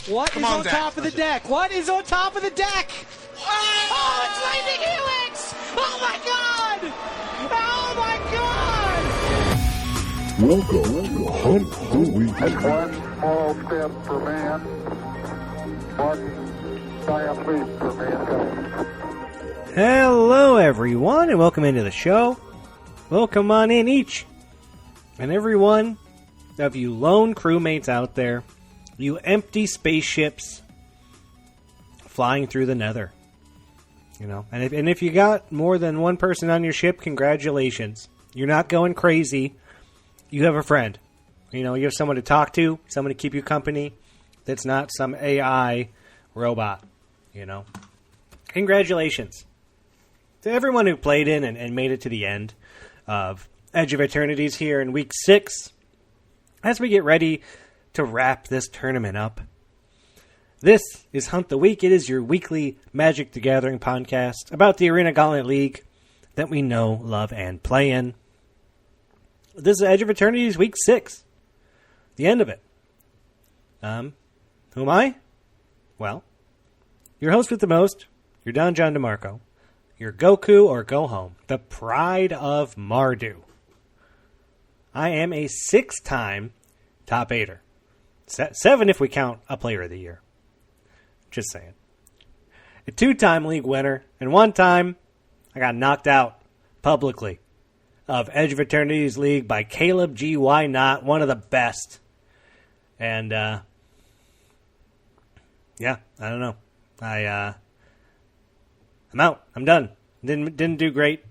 What is on top of the deck? What is on top of the deck? Oh, it's Lightning Helix! Oh my God! Oh my God! Welcome to Hunt the Weekend. That's one small step for man, one giant leap for mankind. Hello, everyone, and welcome into the show. Welcome on in, each and every one of you lone crewmates out there, you empty spaceships flying through the nether. You know, and if you got more than one person on your ship, congratulations. You're not going crazy. You have a friend. You know, you have someone to talk to, someone to keep you company that's not some AI robot, you know. Congratulations to everyone who played in and made it to the end of Edge of Eternities here in Week 6 as we get ready to wrap this tournament up. This is Hunt the Week. It is your weekly Magic the Gathering podcast about the Arena Gauntlet League that we know, love, and play in. This is Edge of Eternities Week 6. The end of it. Who am I? Well, your host with the most, your Don John DeMarco, your Goku or Go Home, the Pride of Mardu. I am a 6-time top 8er. 7 if we count a Player of the Year. Just saying. A 2-time league winner, and 1 time I got knocked out publicly of Edge of Eternities League by Caleb G. Why Not, one of the best. And, yeah, I don't know. I'm out. I'm done. Didn't do great.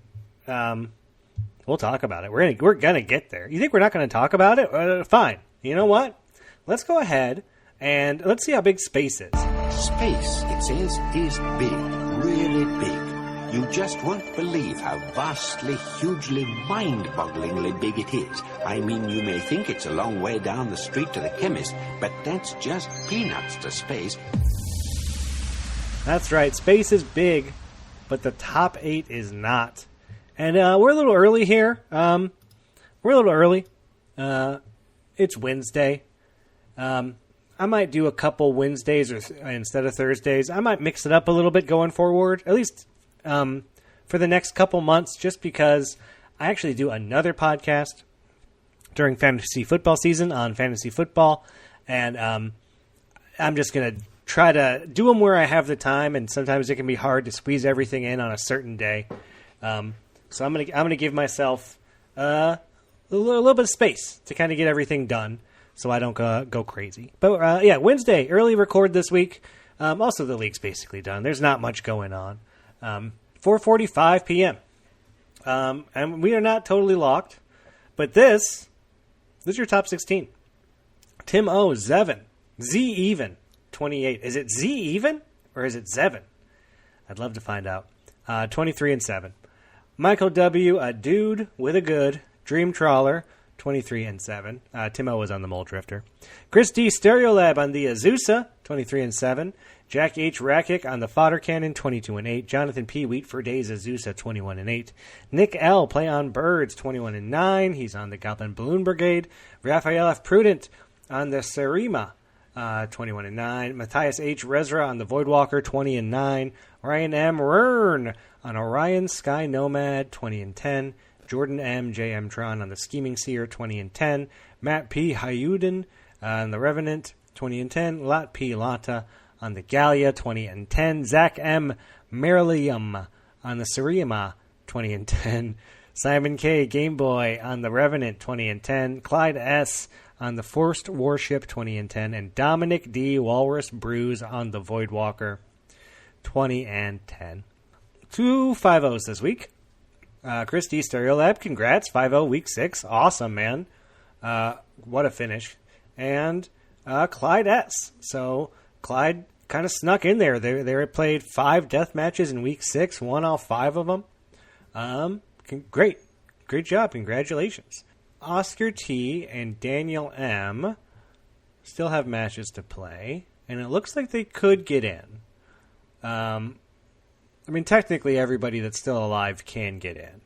We'll talk about it. We're gonna get there. You think we're not gonna talk about it? Fine. You know what? Let's go ahead and let's see how big space is. Space, it says, is big, really big. You just won't believe how vastly, hugely, mind-bogglingly big it is. I mean, you may think it's a long way down the street to the chemist, but that's just peanuts to space. That's right. Space is big, but the top 8 is not. And we're a little early here. We're a little early. It's Wednesday. I might do a couple Wednesdays instead of Thursdays. I might mix it up a little bit going forward, at least for the next couple months, just because I actually do another podcast during fantasy football season on fantasy football, and I'm just going to try to do them where I have the time, and sometimes it can be hard to squeeze everything in on a certain day. So I'm gonna give myself a little bit of space to kind of get everything done, so I don't go crazy. But yeah, Wednesday, early record this week. Also, the league's basically done. There's not much going on. 4:45 p.m. And we are not totally locked, but this is your top 16. Tim O, Zevin, Z even 28. Is it Z even or is it Zevin? I'd love to find out. 23 and 7. Michael W, a dude with a good Dream Trawler, 23 and 7. Timo was on the Mole Drifter. Chris D, Stereolab on the Azusa, 23 and 7. Jack H. Rakic on the Fodder Cannon, 22 and 8. Jonathan P. Wheat for Days Azusa, 21 and 8. Nick L. Play on Birds, 21 and 9. He's on the Goblin Balloon Brigade. Raphael F. Prudent on the Serima, 21 and 9. Matthias H. Rezra on the Voidwalker, 20 and 9. Ryan M. Rern on Orion Sky Nomad, 20 and 10. Jordan M. J. M. Tron on the Scheming Seer, 20 and 10. Matt P. Hayuden on the Revenant, 20 and 10. Lot P. Lata on the Gallia, 20 and 10. Zach M. Merlium on the Serima, 20 and 10. Simon K. Gameboy on the Revenant, 20 and 10. Clyde S. on the Forced Warship, 20 and 10. And Dominic D. Walrus Brews on the Voidwalker, 20 and 10. 2 5-0s this week. Chris D. Stereolab, congrats. 5-0 week 6. Awesome, man. What a finish. And Clyde S. So Clyde kind of snuck in there. They played 5 death matches in week 6, won all 5 of them. Great job. Congratulations. Oscar T. and Daniel M. still have matches to play, and it looks like they could get in. I mean, technically everybody that's still alive can get in.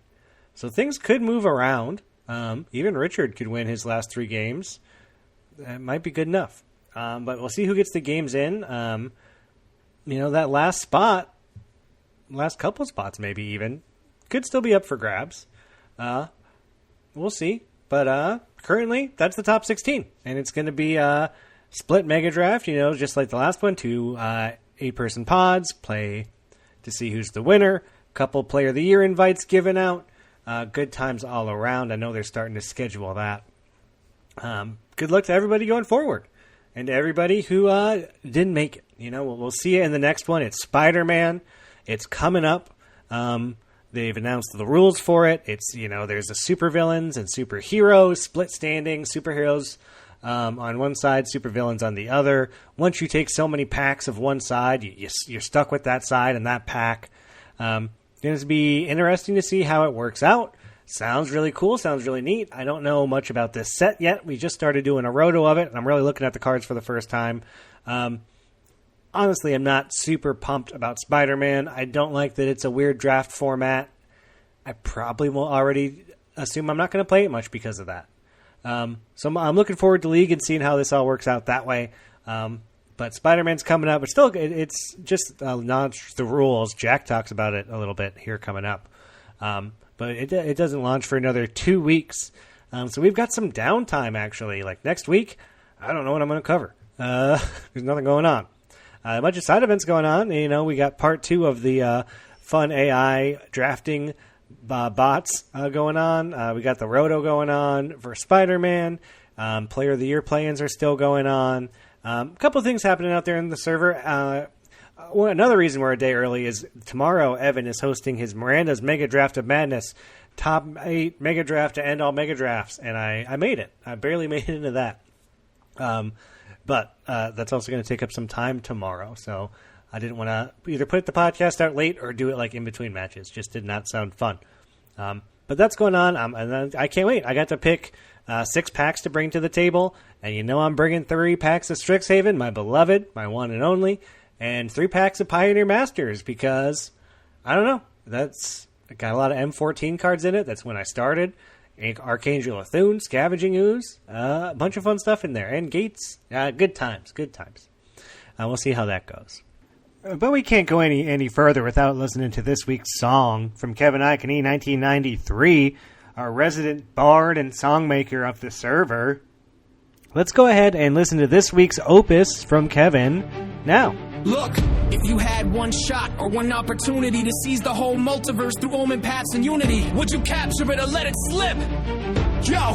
So things could move around. Even Richard could win his last 3 games. That might be good enough. But we'll see who gets the games in. That last spot, last couple spots maybe even, could still be up for grabs. We'll see. But currently, that's the top 16. And it's going to be a split mega draft, just like the last one, 2 8-person pods, play to see who's the winner. Couple Player of the Year invites given out. Good times all around. I know they're starting to schedule that. Good luck to everybody going forward. And to everybody who didn't make it. We'll see you in the next one. It's Spider-Man. It's coming up. They've announced the rules for it. It's, there's the supervillains and superheroes, split standing, superheroes on one side, supervillains on the other. Once you take so many packs of one side, you're stuck with that side and that pack. It's going to be interesting to see how it works out. Sounds really cool. Sounds really neat. I don't know much about this set yet. We just started doing a roto of it, and I'm really looking at the cards for the first time. Honestly, I'm not super pumped about Spider-Man. I don't like that it's a weird draft format. I probably will already assume I'm not going to play it much because of that. So I'm looking forward to League and seeing how this all works out that way. But Spider-Man's coming up. But still, it's just not the rules. Jack talks about it a little bit here coming up. But it doesn't launch for another 2 weeks. So we've got some downtime, actually. Like next week, I don't know what I'm going to cover. There's nothing going on. A bunch of side events going on. We got part 2 of the fun AI drafting bots going on. We got the Roto going on for Spider-Man. Player of the Year play-ins are still going on. A couple of things happening out there in the server. Another reason we're a day early is tomorrow Evan is hosting his Miranda's Mega Draft of Madness, top 8 Mega Draft to end all Mega Drafts, and I made it. I barely made it into that. But that's also going to take up some time tomorrow, so I didn't want to either put the podcast out late or do it like in between matches. Just did not sound fun. But that's going on, and I can't wait. I got to pick 6 packs to bring to the table, and I'm bringing 3 packs of Strixhaven, my beloved, my one and only, and 3 packs of Pioneer Masters because, I don't know, I got a lot of M14 cards in it. That's when I started. Archangel of Thune, Scavenging Ooze, a bunch of fun stuff in there. And Gates, good times. We'll see how that goes. But we can't go any further without listening to this week's song from Kevin Icony, 1993, our resident bard and songmaker of the server. Let's go ahead and listen to this week's opus from Kevin now. Look, if you had one shot or one opportunity to seize the whole multiverse through omen paths and unity, would you capture it or let it slip? Yo!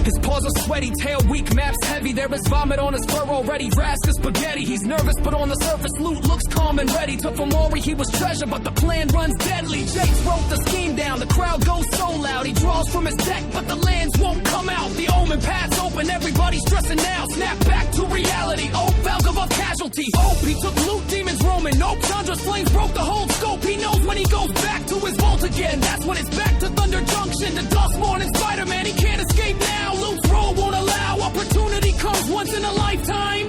His paws are sweaty, tail weak, maps heavy. There is vomit on his fur already, rasped as spaghetti. He's nervous, but on the surface, loot looks calm and ready. Took from Maury, he was treasure, but the plan runs deadly. Jakes wrote the scheme down, the crowd goes so loud. He draws from his deck, but the lands won't come out. The omen paths open, everybody's stressing now. Snap back to reality, Falcon above casualty. He took loot, demons roaming. Nope, Chandra's flames broke the whole scope. He knows when he goes back to his vault again. That's when it's back to Thunder Junction. The Dustborn and Spider-Man, he can't escape now. Loot's roll won't allow. Opportunity comes once in a lifetime.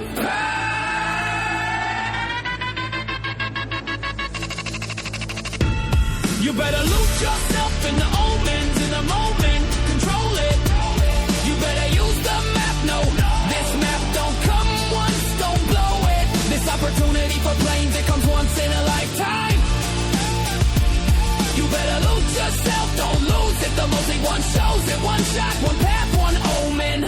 You better loot yourself in the omens in the moment. Control it. You better use the map. No, this map don't come once, don't blow it. This opportunity for planes, it comes once in a lifetime. You better loot yourself, don't lose it. The multi one shows it, one shot, one path, one omen.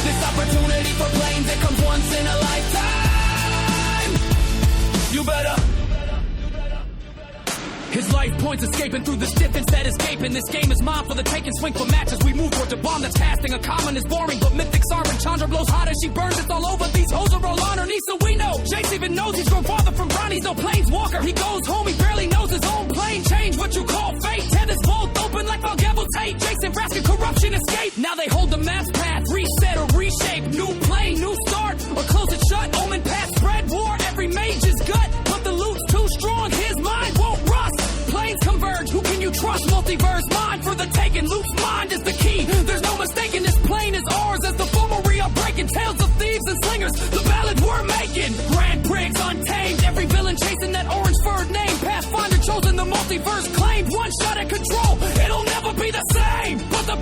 This opportunity for planes, it comes once in a lifetime. You better. His life points escaping through the stiff instead escaping. This game is mine for the taking. Swing for matches. We move towards a bomb that's casting. A common is boring, but mythics aren't. Chandra blows hot as she burns. It's all over. These hoes are all on her knees, so we know. Jace even knows he's grown farther from Brown. He's no planeswalker. He goes home. He barely knows his own plane. Change what you call fate. Tethers both open like Valgavel tape. Jason Raskin corruption escape. Now they hold the map's path. Reset or reshape. New plane, new start, or close it shut. Omen path, spread war. Every mage is gut, but the loot's too strong. His mind won't rust. Planes converge, who can you trust? Multiverse, mine for the taking. Loot's mind is the key. There's no mistaking, this plane is ours. As the fumery are breaking, tales of thieves and slingers, the ballads we're making. Grand Briggs untamed, every villain chasing that orange furred name. Pathfinder chosen, the multiverse claimed. One shot at control, it'll never be the same. But the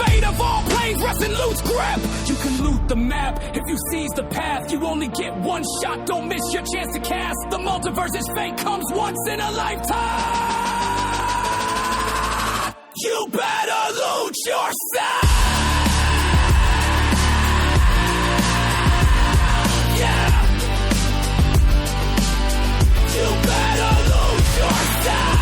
fate of all planes rests in loot's grip. You can loot the map if you seize the path. You only get one shot, don't miss your chance to cast. The multiverse's fate comes once in a lifetime. You better loot yourself. Yeah. You better lose yourself.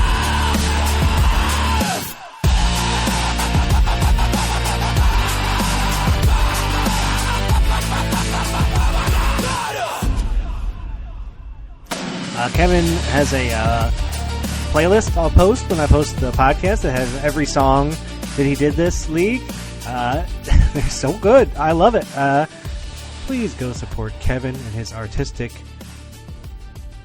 Kevin has a playlist I'll post when I post the podcast that has every song that he did this league. They're so good. I love it. Please go support Kevin and his artistic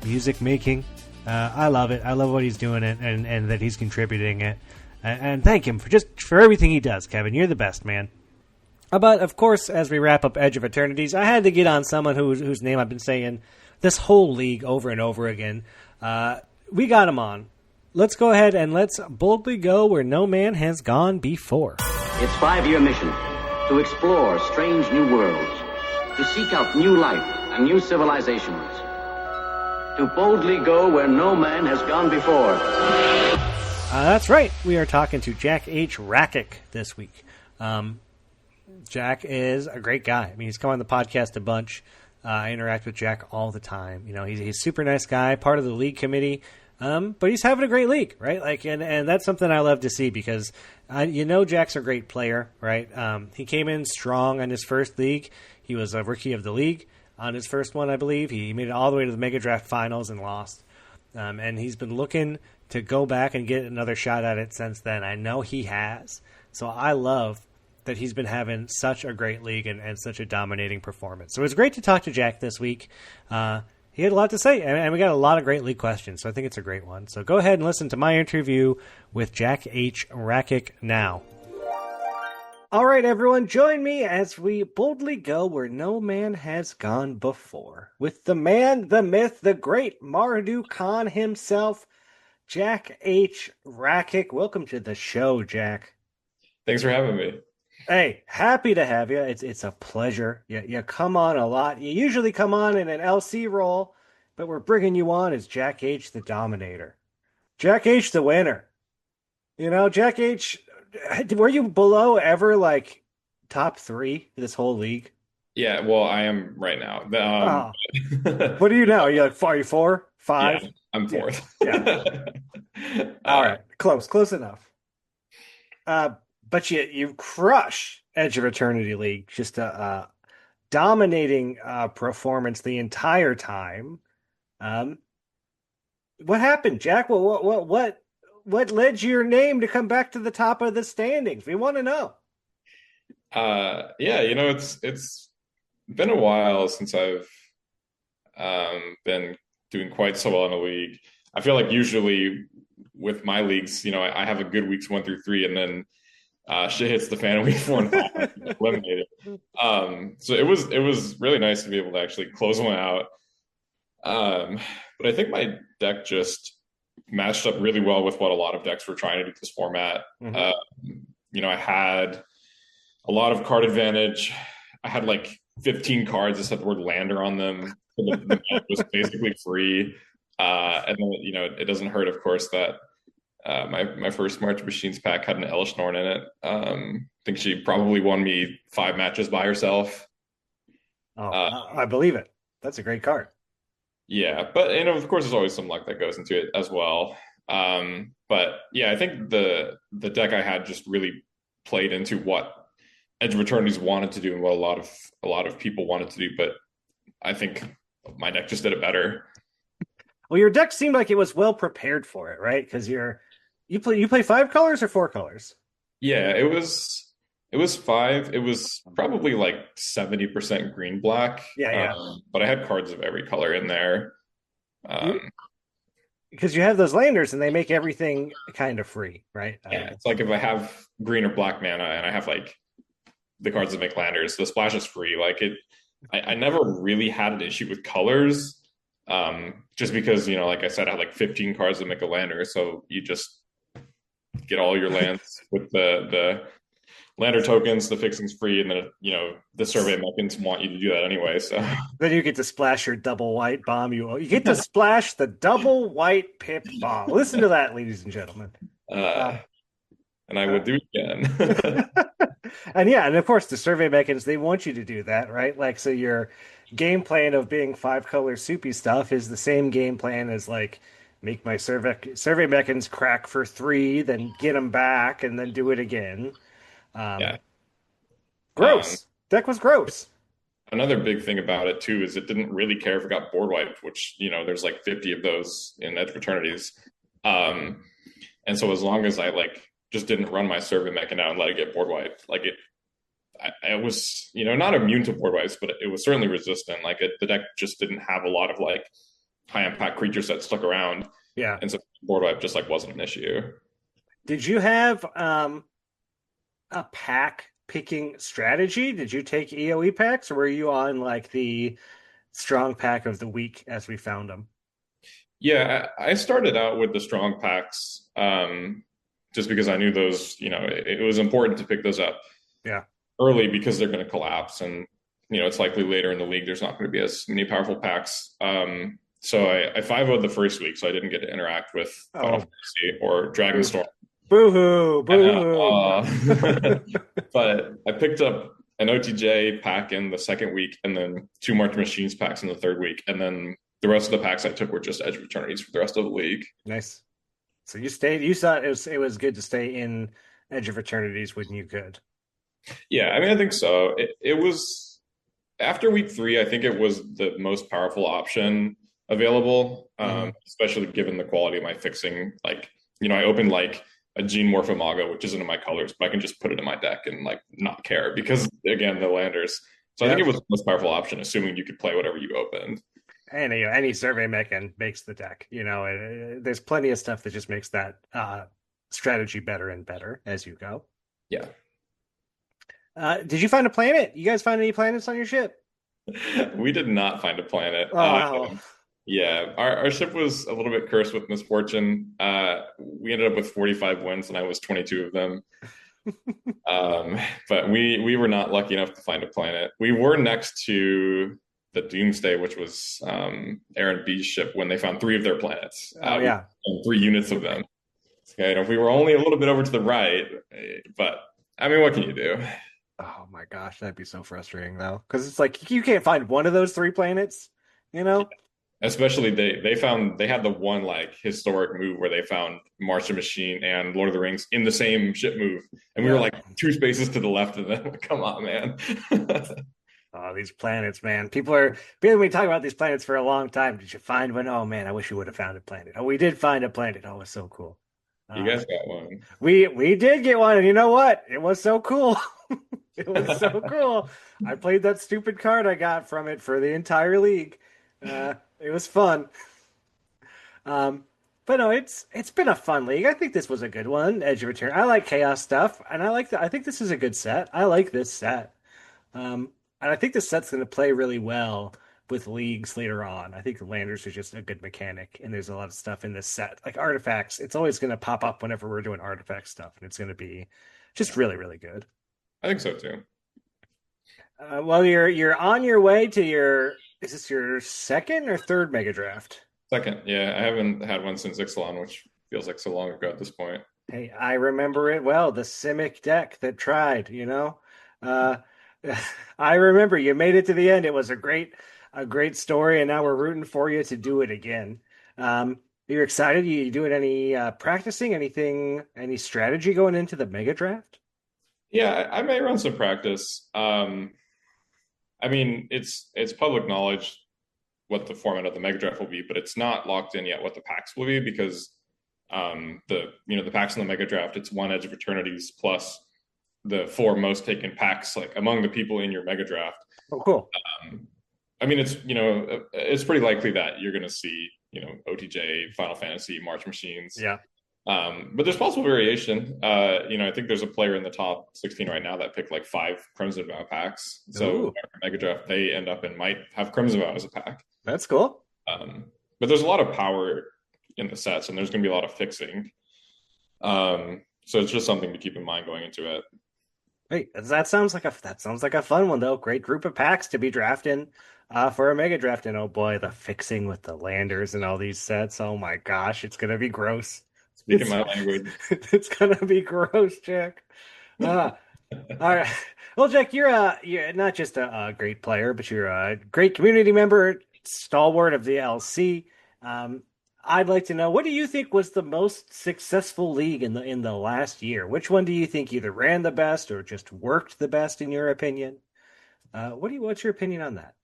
music making. I love it. I love what he's doing it and that he's contributing it. And thank him for everything he does, Kevin. You're the best, man. But, of course, as we wrap up Edge of Eternities, I had to get on someone whose name I've been saying this whole league over and over again. We got him on. Let's go ahead and let's boldly go where no man has gone before. Its 5-year mission, to explore strange new worlds, to seek out new life and new civilizations, to boldly go where no man has gone before. That's right. We are talking to Jack H. Rakic this week. Jack is a great guy. I mean, he's come on the podcast a bunch. I interact with Jack all the time. You know, he's a super nice guy, part of the league committee, but he's having a great league, right? Like, and that's something I love to see because, Jack's a great player, right? He came in strong on his first league. He was a rookie of the league on his first one, I believe. He made it all the way to the Mega Draft Finals and lost. And he's been looking to go back and get another shot at it since then. I know he has. So I love that he's been having such a great league and such a dominating performance. So it was great to talk to Jack this week. He had a lot to say, and we got a lot of great league questions, so I think it's a great one. So go ahead and listen to my interview with Jack H. Rakic now. All right, everyone, join me as we boldly go where no man has gone before. With the man, the myth, the great Mardu Khan himself, Jack H. Rakic. Welcome to the show, Jack. Thanks for having me. Hey, happy to have you. It's a pleasure. You come on a lot. You usually come on in an LC role, but we're bringing you on as Jack H. the Dominator. Jack H. the winner. You know, Jack H., were you below ever, like, top 3 this whole league? Yeah, well, I am right now. What do you know? Are you like, are you 4, 5? Yeah, I'm 4th. Yeah. All right, close enough. But you crush Edge of Eternity League. Just a dominating performance the entire time. What happened, Jack? What led your name to come back to the top of the standings? We want to know. Yeah, it's been a while since I've been doing quite so well in a league. I feel like usually with my leagues, I have a good weeks 1 through 3, and then shit hits the fan in week 4 and 5, eliminated. So it was really nice to be able to actually close one out. But I think my deck just matched up really well with what a lot of decks were trying to do this format. Mm-hmm. I had a lot of card advantage. I had like 15 cards that said the word lander on them. The deck was basically free. And then, it doesn't hurt, of course, that my first March Machines pack had an Elishnorn in it. I think she probably won me 5 matches by herself. Oh, I believe it. That's a great card. Yeah, but of course, there's always some luck that goes into it as well. But yeah, I think the deck I had just really played into what Edge of Eternities wanted to do and what a lot of people wanted to do. But I think my deck just did it better. Well, your deck seemed like it was well prepared for it, right? Because you play 5 colors or 4 colors? Yeah, it was 5. It was probably like 70% green black. Yeah. But I had cards of every color in there. Because you have those landers and they make everything kind of free, right? Yeah, it's like if I have green or black mana and I have like the cards that make landers, the splash is free. Like I never really had an issue with colors. Just because, like I said, I had like 15 cards that make a lander, so you just get all your lands with the Lander tokens, the fixing's free, and then the survey mechans want you to do that anyway. So Then you get to splash your double white bomb. You get to splash the double white pip bomb. Listen to that, ladies and gentlemen. and I would do it again. And yeah, and of course the survey mechans, they want you to do that, right? Like, so your game plan of being 5-color soupy stuff is the same game plan as like make my survey mechans crack for 3, then get them back, and then do it again. Yeah. Gross. Deck was gross. Another big thing about it too is it didn't really care if it got board wiped, which there's like 50 of those in Edge of Eternities. And so as long as I just didn't run my survey mechan out and let it get board wiped, I was not immune to board wipes, but it was certainly resistant. The deck just didn't have a lot of high impact creatures that stuck around. Yeah, and so board wipe just wasn't an issue. Did you have a pack picking strategy? Did you take EOE packs, or were you on the strong pack of the week as we found them? Yeah, I started out with the strong packs just because I knew those, it was important to pick those up early because they're going to collapse. And, it's likely later in the league, there's not going to be as many powerful packs. So I 5-0'd the first week, so I didn't get to interact with Final Fantasy or Dragonstorm. Boo-hoo, boo-hoo. But I picked up an OTJ pack in the second week and then 2 March Machines packs in the third week. And then the rest of the packs I took were just Edge of Eternities for the rest of the league. Nice. So you thought it was good to stay in Edge of Eternities when you could. Yeah, I mean, I think so. It was, after week 3, I think it was the most powerful option available, especially given the quality of my fixing. I opened a Gene Morphomago, which isn't in my colors, but I can just put it in my deck and not care because, again, the landers. So I think it was the most powerful option, assuming you could play whatever you opened. And any survey mechan makes the deck. There's plenty of stuff that just makes that strategy better and better as you go. Yeah. Did you find a planet? You guys find any planets on your ship? We did not find a planet. Oh. Yeah, our ship was a little bit cursed with misfortune. We ended up with 45 wins, and I was 22 of them. But we were not lucky enough to find a planet. We were next to the Doomsday, which was Aaron B's ship, when they found 3 of their planets. And 3 units of them. Okay, if we were only a little bit over to the right, but I mean, what can you do? Oh my gosh, that'd be so frustrating though, because it's you can't find one of those 3 planets, Especially they had the one historic move where they found Martian Machine and Lord of the Rings in the same ship move, and we were 2 spaces to the left of them. Come on, man. Oh, these planets, man. People have been talking about these planets for a long time. Did you find one? Oh man, I wish we would have found a planet. Oh, we did find a planet. Oh, it was so cool. You guys got one. We did get one, and you know what? It was so cool. It was so cool. I played that stupid card I got from it for the entire league. It was fun. But no, it's been a fun league. I think this was a good one. Edge of Return. I like chaos stuff, and I think this is a good set. I like this set. And I think this set's going to play really well with leagues later on. I think the landers are just a good mechanic, and there's a lot of stuff in this set. Like artifacts, it's always going to pop up whenever we're doing artifact stuff, and it's going to be just really, really good. I think so too. Well, you're on your way to is this your second or third mega draft? Second, yeah. I haven't had one since Ixalan, which feels like so long ago at this point. Hey, I remember it well. The Simic deck that tried, I remember you made it to the end. It was a great story, and now we're rooting for you to do it again. You're excited? You doing any practicing? Any strategy going into the mega draft? Yeah, I may run some practice. I mean, it's public knowledge what the format of the mega draft will be, but it's not locked in yet what the packs will be because the packs in the mega draft, it's 1 Edge of Eternities plus the 4 most taken packs among the people in your mega draft. Oh, cool. I mean, it's pretty likely that you're going to see OTJ, Final Fantasy, March Machines. Yeah. But there's possible variation. I think there's a player in the top 16 right now that picked 5 Crimson Vow packs. So Mega Draft, they end up and might have Crimson Vow as a pack. That's cool. But there's a lot of power in the sets, and there's going to be a lot of fixing. So it's just something to keep in mind going into it. Hey, that sounds like a fun one though. Great group of packs to be drafting for a mega draft. And oh boy, the fixing with the landers and all these sets. Oh my gosh, it's gonna be gross. Speaking It's my language. it's gonna be gross, Jack. Uh, all right. Well, Jack, you're not just a great player, but you're a great community member, stalwart of the LC. Um, I'd like to know, what do you think was the most successful league in the last year? Which one do you think either ran the best or just worked the best in your opinion? What's your opinion on that?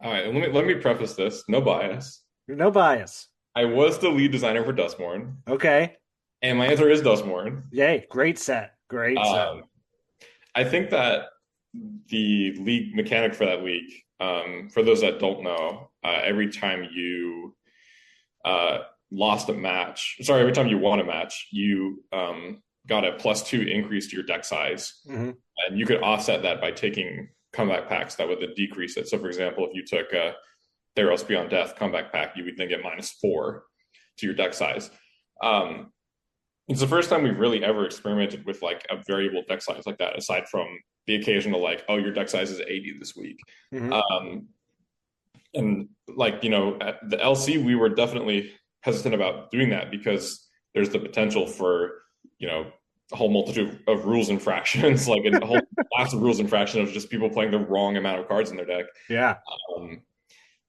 All right, let me preface this. No bias. No bias. I was the lead designer for Dustborn, Okay. and my answer is Dustborn. Yay. Great set. Great set. I think that the league mechanic for that league, for those that don't know, every time you lost a match, sorry, every time you won a match, you got a +2 increase to your deck size. Mm-hmm. And you could offset that by taking comeback packs that would then decrease it. So, for example, if you took a Theros Beyond Death comeback pack, you would then get -4 to your deck size. It's the first time we've really ever experimented with like a variable deck size like that, aside from the occasional like, oh, your deck size is 80 this week. Mm-hmm. And like, at the LC, we were definitely hesitant about doing that because there's the potential for, a whole multitude of rules infractions, like a whole class of rules infractions of just people playing the wrong amount of cards in their deck. Yeah.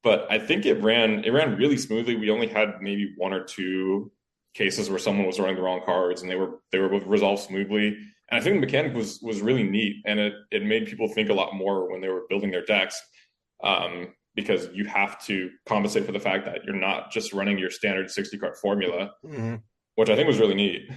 But I think it ran really smoothly. We only had maybe 1 or 2 cases where someone was running the wrong cards, and they were both resolved smoothly. And I think the mechanic was really neat, and it made people think a lot more when they were building their decks, because you have to compensate for the fact that you're not just running your standard 60 card formula, Mm-hmm. which I think was really neat.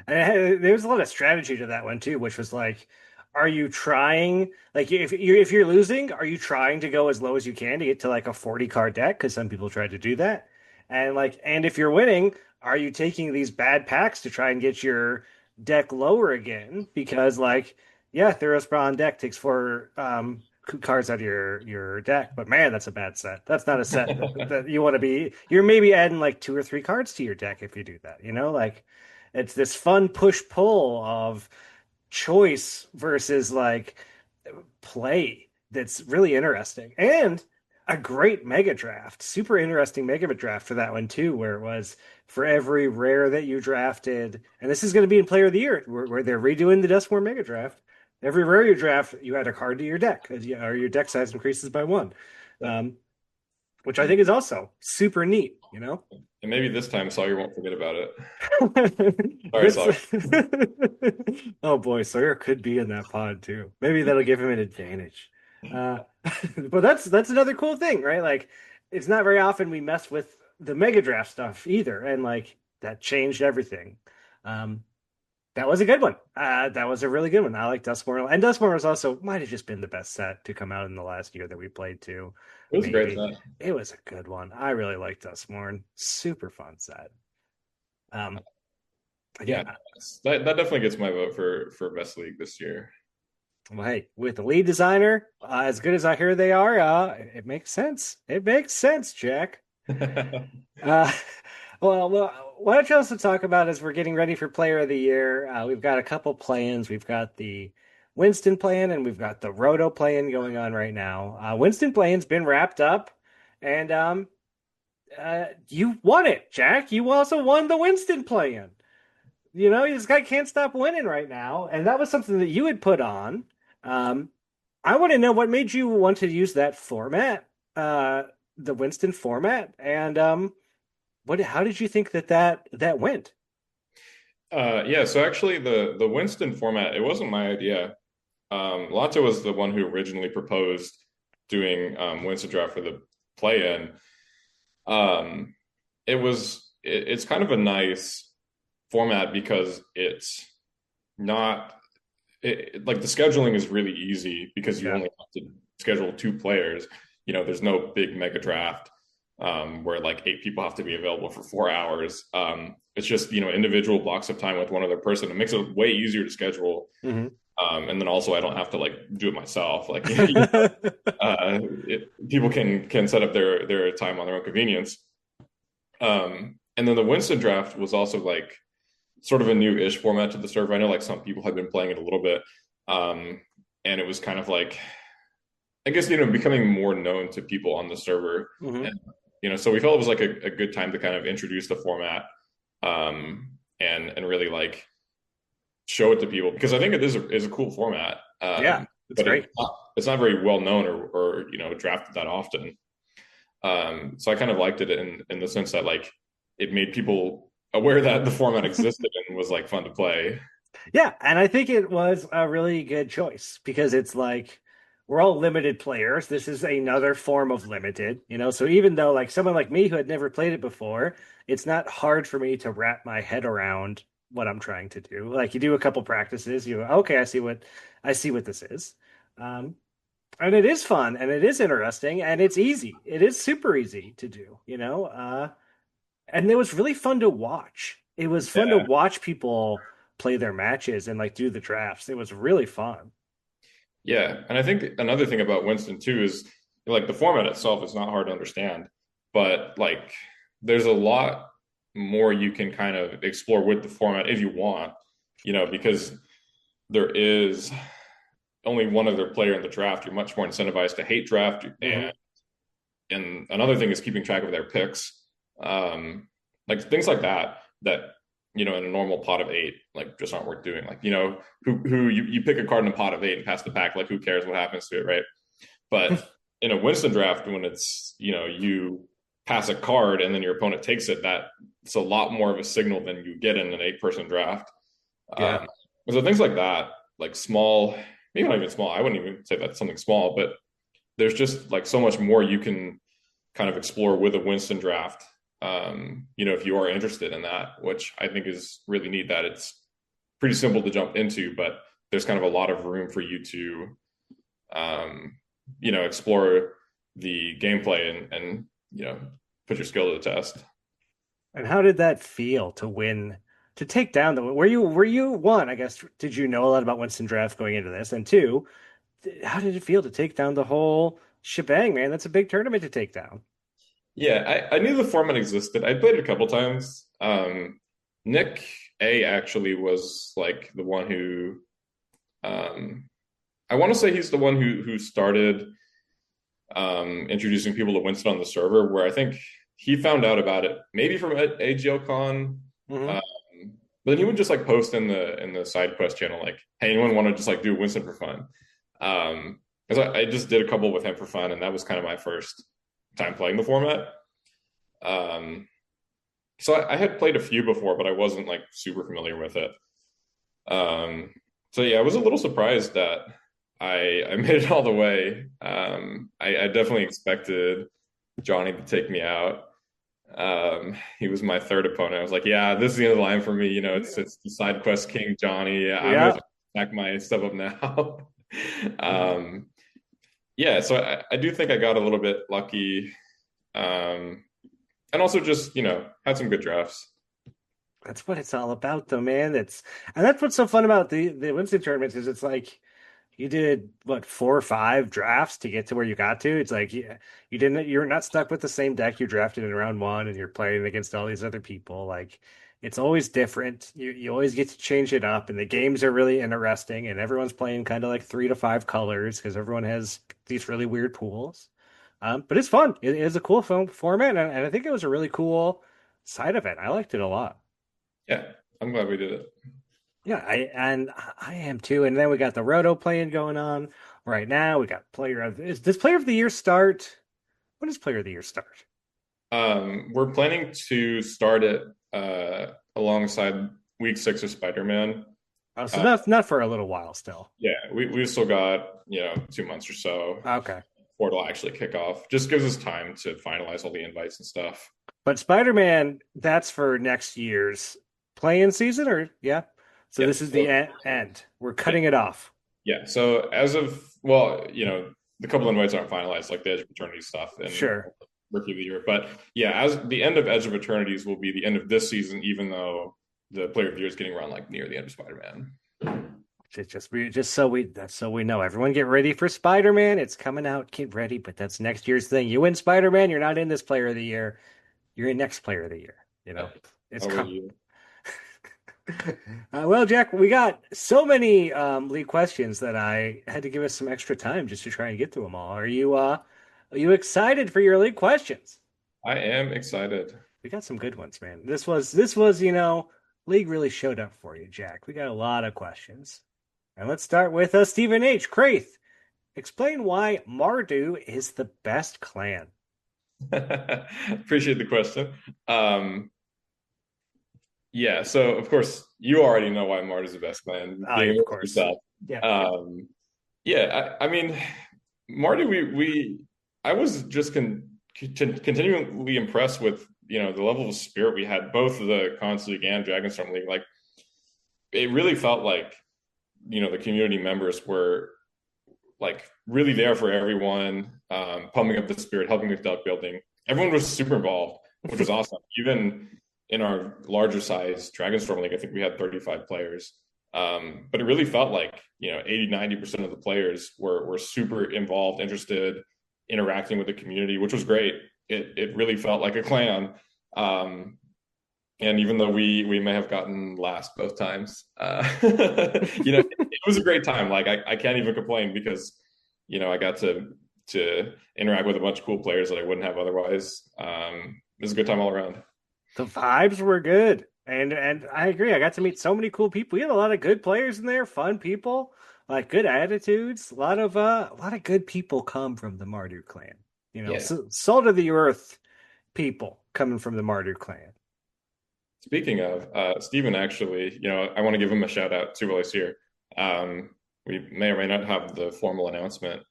And there was a lot of strategy to that one too, which was like, are you trying, like, if you're losing, are you trying to go as low as you can to get to like a 40 card deck? Because some people try to do that, and if you're winning, are you taking these bad packs to try and get your deck lower again? Because like, yeah, Theros Brawn deck takes 4 cards out of your deck, but man, that's a bad set. That's not a set that you want to be. You're maybe adding like 2 or 3 cards to your deck if you do that. Like. It's this fun push-pull of choice versus like play that's really interesting. And a great mega draft, super interesting mega draft for that one too, where it was for every rare that you drafted, and this is going to be in Player of the Year, where they're redoing the Dustmore mega draft. Every rare you draft, you add a card to your deck, or your deck size increases by 1, which I think is also super neat. And maybe this time Sawyer won't forget about it. Sorry, Sawyer. Oh boy, Sawyer could be in that pod too. Maybe that'll give him an advantage. But that's another cool thing, right? Like, it's not very often we mess with the mega draft stuff either, and like that changed everything. That was a good one. That was a really good one. I like Dustmore, and Dustmore was also might have just been the best set to come out in the last year that we played too. It was a great set. It was a good one. I really liked Dustmore. Super fun set. Yeah, that definitely gets my vote for best league this year. Well, hey, with the lead designer, as good as I hear they are, it makes sense. It makes sense, Jack. Well, what else else to talk about as we're getting ready for Player of the Year? We've got a couple play-ins. We've got the Winston play-in, and we've got the Roto play-in going on right now. Winston play-in's been wrapped up, and you won it, Jack. You also won the Winston play-in. This guy can't stop winning right now, and that was something that you had put on. I want to know what made you want to use that format, the Winston format, and how did you think that went? Yeah, so actually the Winston format, it wasn't my idea. Lato was the one who originally proposed doing Winston draft for the play-in. It's kind of a nice format because it's not like the scheduling is really easy because you only have to schedule 2 players. There's no big mega draft where like 8 people have to be available for 4 hours. It's just individual blocks of time with one other person. It makes it way easier to schedule. Mm-hmm. And then also I don't have to like do it myself. Like people can set up their time on their own convenience. And then the Winston draft was also like sort of a new-ish format to the server. I know like some people have been playing it a little bit, Um, and it was kind of like, I guess, becoming more known to people on the server. Hmm. And, so we felt it was like a good time to kind of introduce the format, and really like show it to people because I think it is a cool format. Yeah, it's But great. it's not very well known or drafted that often. So I kind of liked it in the sense that like it made people aware that the format existed and was like fun to play. Yeah, and I think it was a really good choice because it's like we're all limited players. This is another form of limited, So even though like someone like me who had never played it before, it's not hard for me to wrap my head around what I'm trying to do. Like you do a couple practices, okay, I see what this is. Um, and it is fun and it is interesting and it's easy. It is super easy to do. And it was really fun to watch. It was fun to Yeah. watch people play their matches and like do the drafts. It was really fun. Yeah, and I think another thing about Winston too is like the format itself is not hard to understand, but like there's a lot more you can kind of explore with the format if you want, because there is only one other player in the draft. You're much more incentivized to hate draft, Hmm. and another thing is keeping track of their picks, like things like that in a normal pot of eight like just aren't worth doing. Like who you pick a card in a pot of eight and pass the pack, like who cares what happens to it, right? But in a Winston draft, when it's you pass a card and then your opponent takes it, that's a lot more of a signal than you get in an 8-person draft. Yeah. um, so things like that, like small, maybe not even small, I wouldn't even say that's something small, but there's just like so much more you can kind of explore with a Winston draft. If you are interested in that, which I think is really neat, that it's pretty simple to jump into, but there's kind of a lot of room for you to, explore the gameplay and put your skill to the test. And how did that feel to win, to take down the, were you one, I guess, did you know a lot about Winston Draft going into this? And two, how did it feel to take down the whole shebang, man? That's a big tournament to take down. Yeah, I knew the format existed. I played it a couple times. Nick A actually was like the one who, um, I want to say he's the one who started introducing people to Winston on the server. Where I think he found out about it maybe from AGLCon, Hmm. um, but then he would just like post in the side quest channel like, "Hey, anyone want to just like do Winston for fun?" Because I just did a couple with him for fun, and that was kind of my first time playing the format. Um, so I had played a few before, but I wasn't like super familiar with it. Um, so yeah, I was a little surprised that I made it all the way. I definitely expected Johnny to take me out. He was my third opponent. I was like, yeah, this is the end of the line for me. It's the side quest king Johnny. I'm Yeah. gonna back my stuff up now. um, yeah, so I do think I got a little bit lucky. Um, and also just had some good drafts. That's what it's all about, though, man. And that's what's so fun about the Winston tournaments is it's like you did what 4 or 5 drafts to get to where you got to. It's like you're not stuck with the same deck you drafted in round one, and you're playing against all these other people. Like it's always different. You always get to change it up, and the games are really interesting. And everyone's playing kind of like 3 to 5 colors because everyone has these really weird pools. But it's fun. It is a cool format, and I think it was a really cool side of it. I liked it a lot. Yeah, I'm glad we did it. Yeah, I am too. And then we got the Roto playing going on right now. We got does Player of the Year start? When does Player of the Year start? We're planning to start it alongside week 6 of Spider-Man. Oh, so Uh, not for a little while still. yeah, we've still got 2 months or so Okay. before it'll actually kick off. Just gives us time to finalize all the invites and stuff. But Spider-Man, that's for next year's play-in season, or yeah. So Yeah, this is the end. We're cutting it off. yeah. So as of, well, the couple invites aren't finalized, like the Edge of Eternity stuff and Sure. Rookie of the Year. But yeah, as the end of Edge of Eternities will be the end of this season, even though the Player of the Year is getting around like near the end of Spider-Man. That's so we know. Everyone get ready for Spider-Man. It's coming out. Get ready, but that's next year's thing. You win Spider-Man, you're not in this Player of the Year. You're in next Player of the Year. Yeah. It's How about coming. you? Well, Jack, we got so many league questions that I had to give us some extra time just to try and get through them all. Are you excited for your league questions? I am excited. We got some good ones, man. This was, league really showed up for you, Jack. We got a lot of questions. And let's start with Stephen H. Kraith. Explain why Mardu is the best clan. Appreciate the question. Yeah, so of course you already know why Mart is the best clan. Being Of course. yourself. Yeah. Yeah, I mean, Marty, I was just continually impressed with the level of spirit we had, both the Cons League and Dragonstorm League. Like, it really felt like the community members were like really there for everyone, pumping up the spirit, helping with deck building. Everyone was super involved, which was awesome. Even in our larger size Dragonstorm League, I think we had 35 players. But it really felt like 80-90% of the players were super involved, interested, interacting with the community, which was great. It really felt like a clan. And even though we may have gotten last both times, it was a great time. Like, I can't even complain because I got to interact with a bunch of cool players that I wouldn't have otherwise. It was a good time all around. The vibes were good. And I agree. I got to meet so many cool people. We had a lot of good players in there, fun people, like good attitudes. A lot of good people come from the Mardu clan. Yeah. Salt of the earth people coming from the Mardu clan. Speaking of Stephen, actually, I want to give him a shout out too while he's here. We may or may not have the formal announcement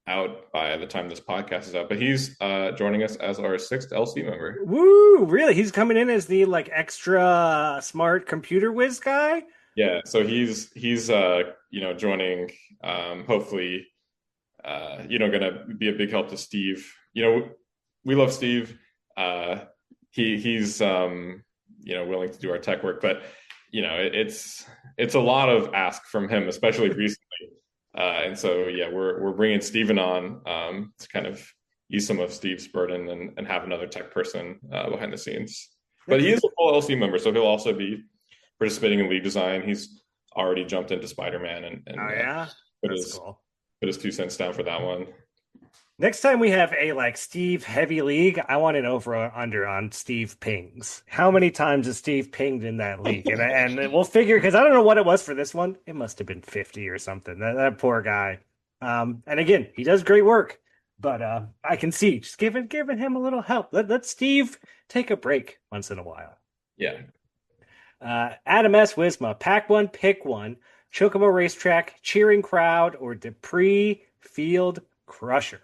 out by the time this podcast is out, but he's joining us as our 6th LC member. Woo! Really? He's coming in as the extra smart computer whiz guy? Yeah, so he's joining, hopefully gonna be a big help to Steve. We love Steve. He's willing to do our tech work, but it's a lot of ask from him, especially recently. And so, yeah, we're bringing Steven on to kind of ease some of Steve's burden and have another tech person behind the scenes. But he is a full LC member, so he'll also be participating in league design. He's already jumped into Spider-Man and put his 2 cents down for that one. Next time we have a Steve heavy league, I want an over or under on Steve pings. How many times has Steve pinged in that league? And we'll figure, because I don't know what it was for this one. It must have been 50 or something. That poor guy. And again, he does great work, but I can see just giving him a little help. Let Steve take a break once in a while. Yeah. Adam S. Wisma, pack one, pick one. Chocobo Racetrack, cheering crowd, or Dupree Field Crusher.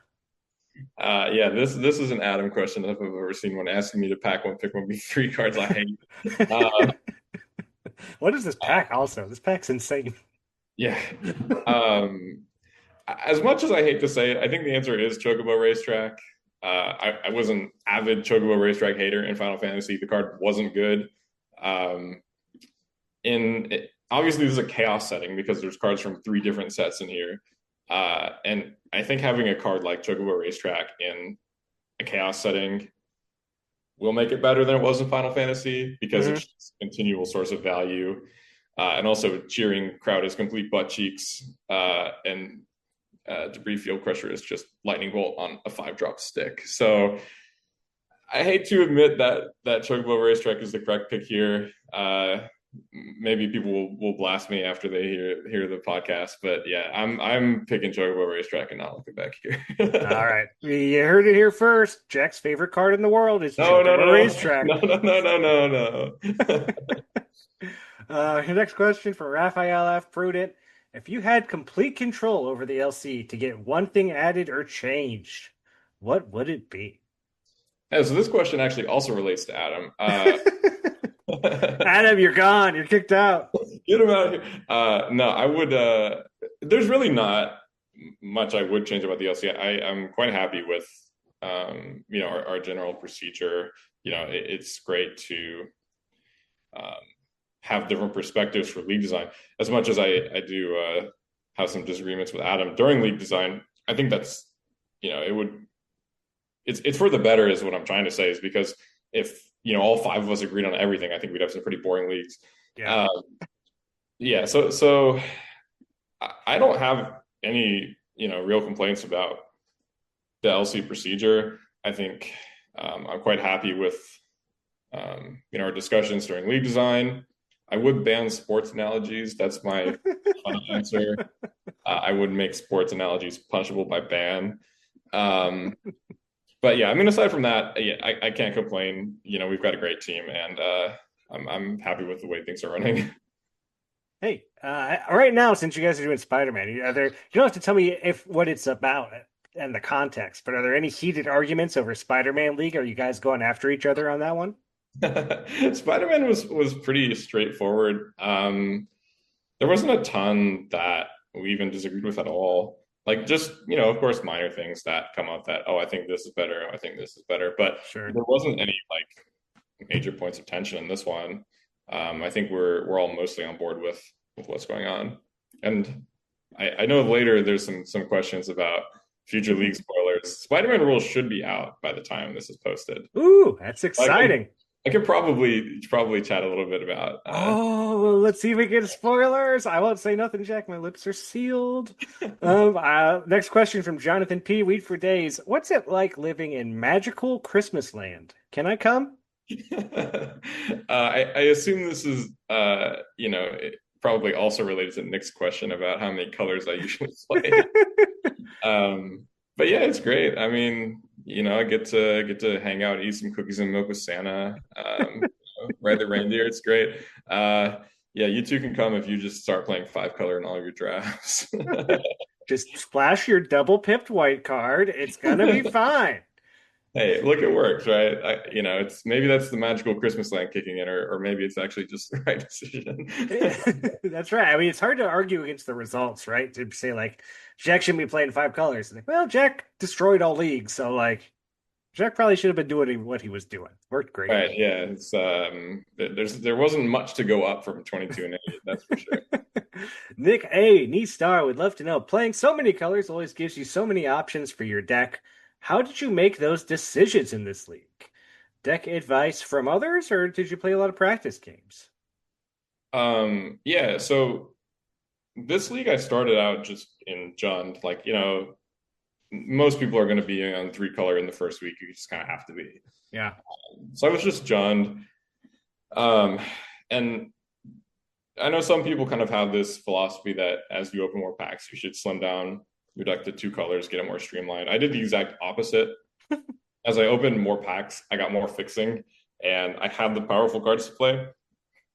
Yeah, this is an Adam question if I've ever seen one, asking me to pack one, pick one, be 3 cards I hate. What is this pack also? This pack's insane. Yeah. As much as I hate to say it, I think the answer is Chocobo Racetrack. I was an avid Chocobo Racetrack hater in Final Fantasy. The card wasn't good. Obviously, this is a chaos setting because there's cards from 3 different sets in here. And I think having a card like Chocobo Racetrack in a chaos setting will make it better than it was in Final Fantasy because it's just a continual source of value. And also cheering crowd is complete butt cheeks. And Debris Field Crusher is just lightning bolt on a 5-drop stick. So I hate to admit that Chocobo Racetrack is the correct pick here. Maybe people will blast me after they hear the podcast, but yeah, I'm picking Chocobo Racetrack and not looking back here. All right, you heard it here first. Jack's favorite card in the world is Chocobo Racetrack. No. Your next question from Raphael F. Prudent: if you had complete control over the LC to get one thing added or changed, what would it be? Yeah, so this question actually also relates to Adam. Adam, you're gone. You're kicked out. Get him out of here. No, I would. There's really not much I would change about the LC. I'm quite happy with, our general procedure. It's great to have different perspectives for league design. As much as I do have some disagreements with Adam during league design, I think that's, it's for the better is what I'm trying to say, is because if all 5 of us agreed on everything, I think we'd have some pretty boring leagues. Yeah. Yeah. So I don't have any, real complaints about the LC procedure. I think I'm quite happy with, our discussions during league design. I would ban sports analogies. That's my fun answer. I would make sports analogies punishable by ban. But yeah, I mean, aside from that, yeah, I can't complain. We've got a great team, and I'm happy with the way things are running. Hey, right now, since you guys are doing Spider-Man, you don't have to tell me what it's about and the context, but are there any heated arguments over Spider-Man League? Are you guys going after each other on that one? Spider-Man was pretty straightforward. There wasn't a ton that we even disagreed with at all. Like just, of course, minor things that come up that, oh, I think this is better. Oh, I think this is better. But Sure. There wasn't any like major points of tension in this one. I think we're all mostly on board with what's going on. And I know later there's some questions about future league spoilers. Spider-Man rules should be out by the time this is posted. Ooh, that's exciting. I could probably chat a little bit about. Let's see if we get spoilers. I won't say nothing, Jack. My lips are sealed. Next question from Jonathan P. Weed for Days. What's it like living in magical Christmas land? Can I come? I assume this is, it probably also related to Nick's question about how many colors I usually play. But yeah, it's great. I mean, I get to hang out, eat some cookies and milk with Santa, ride the reindeer. It's great. Yeah, you two can come if you just start playing 5-color in all your drafts. Just splash your double-pipped white card. It's gonna be fine. Hey, look, it works, right? It's maybe that's the magical Christmas land kicking in, or maybe it's actually just the right decision. That's right. I mean, it's hard to argue against the results, right? To say like Jack shouldn't be playing 5 colors. Well, Jack destroyed all leagues, so like Jack probably should have been doing what he was doing. Worked great. Right? Yeah. It's there wasn't much to go up from 22 and 8. That's for sure. Nick A. Knee Star would love to know. Playing so many colors always gives you so many options for your deck. How did you make those decisions in this league? Deck advice from others, or did you play a lot of practice games? Yeah, so this league I started out just in Jund. Like, most people are going to be on 3-color in the first week. You just kind of have to be. Yeah. So I was just Jund. And I know some people kind of have this philosophy that as you open more packs, you should slim down your deck to 2 colors, get it more streamlined. I did the exact opposite. As I opened more packs, I got more fixing, and I had the powerful cards to play.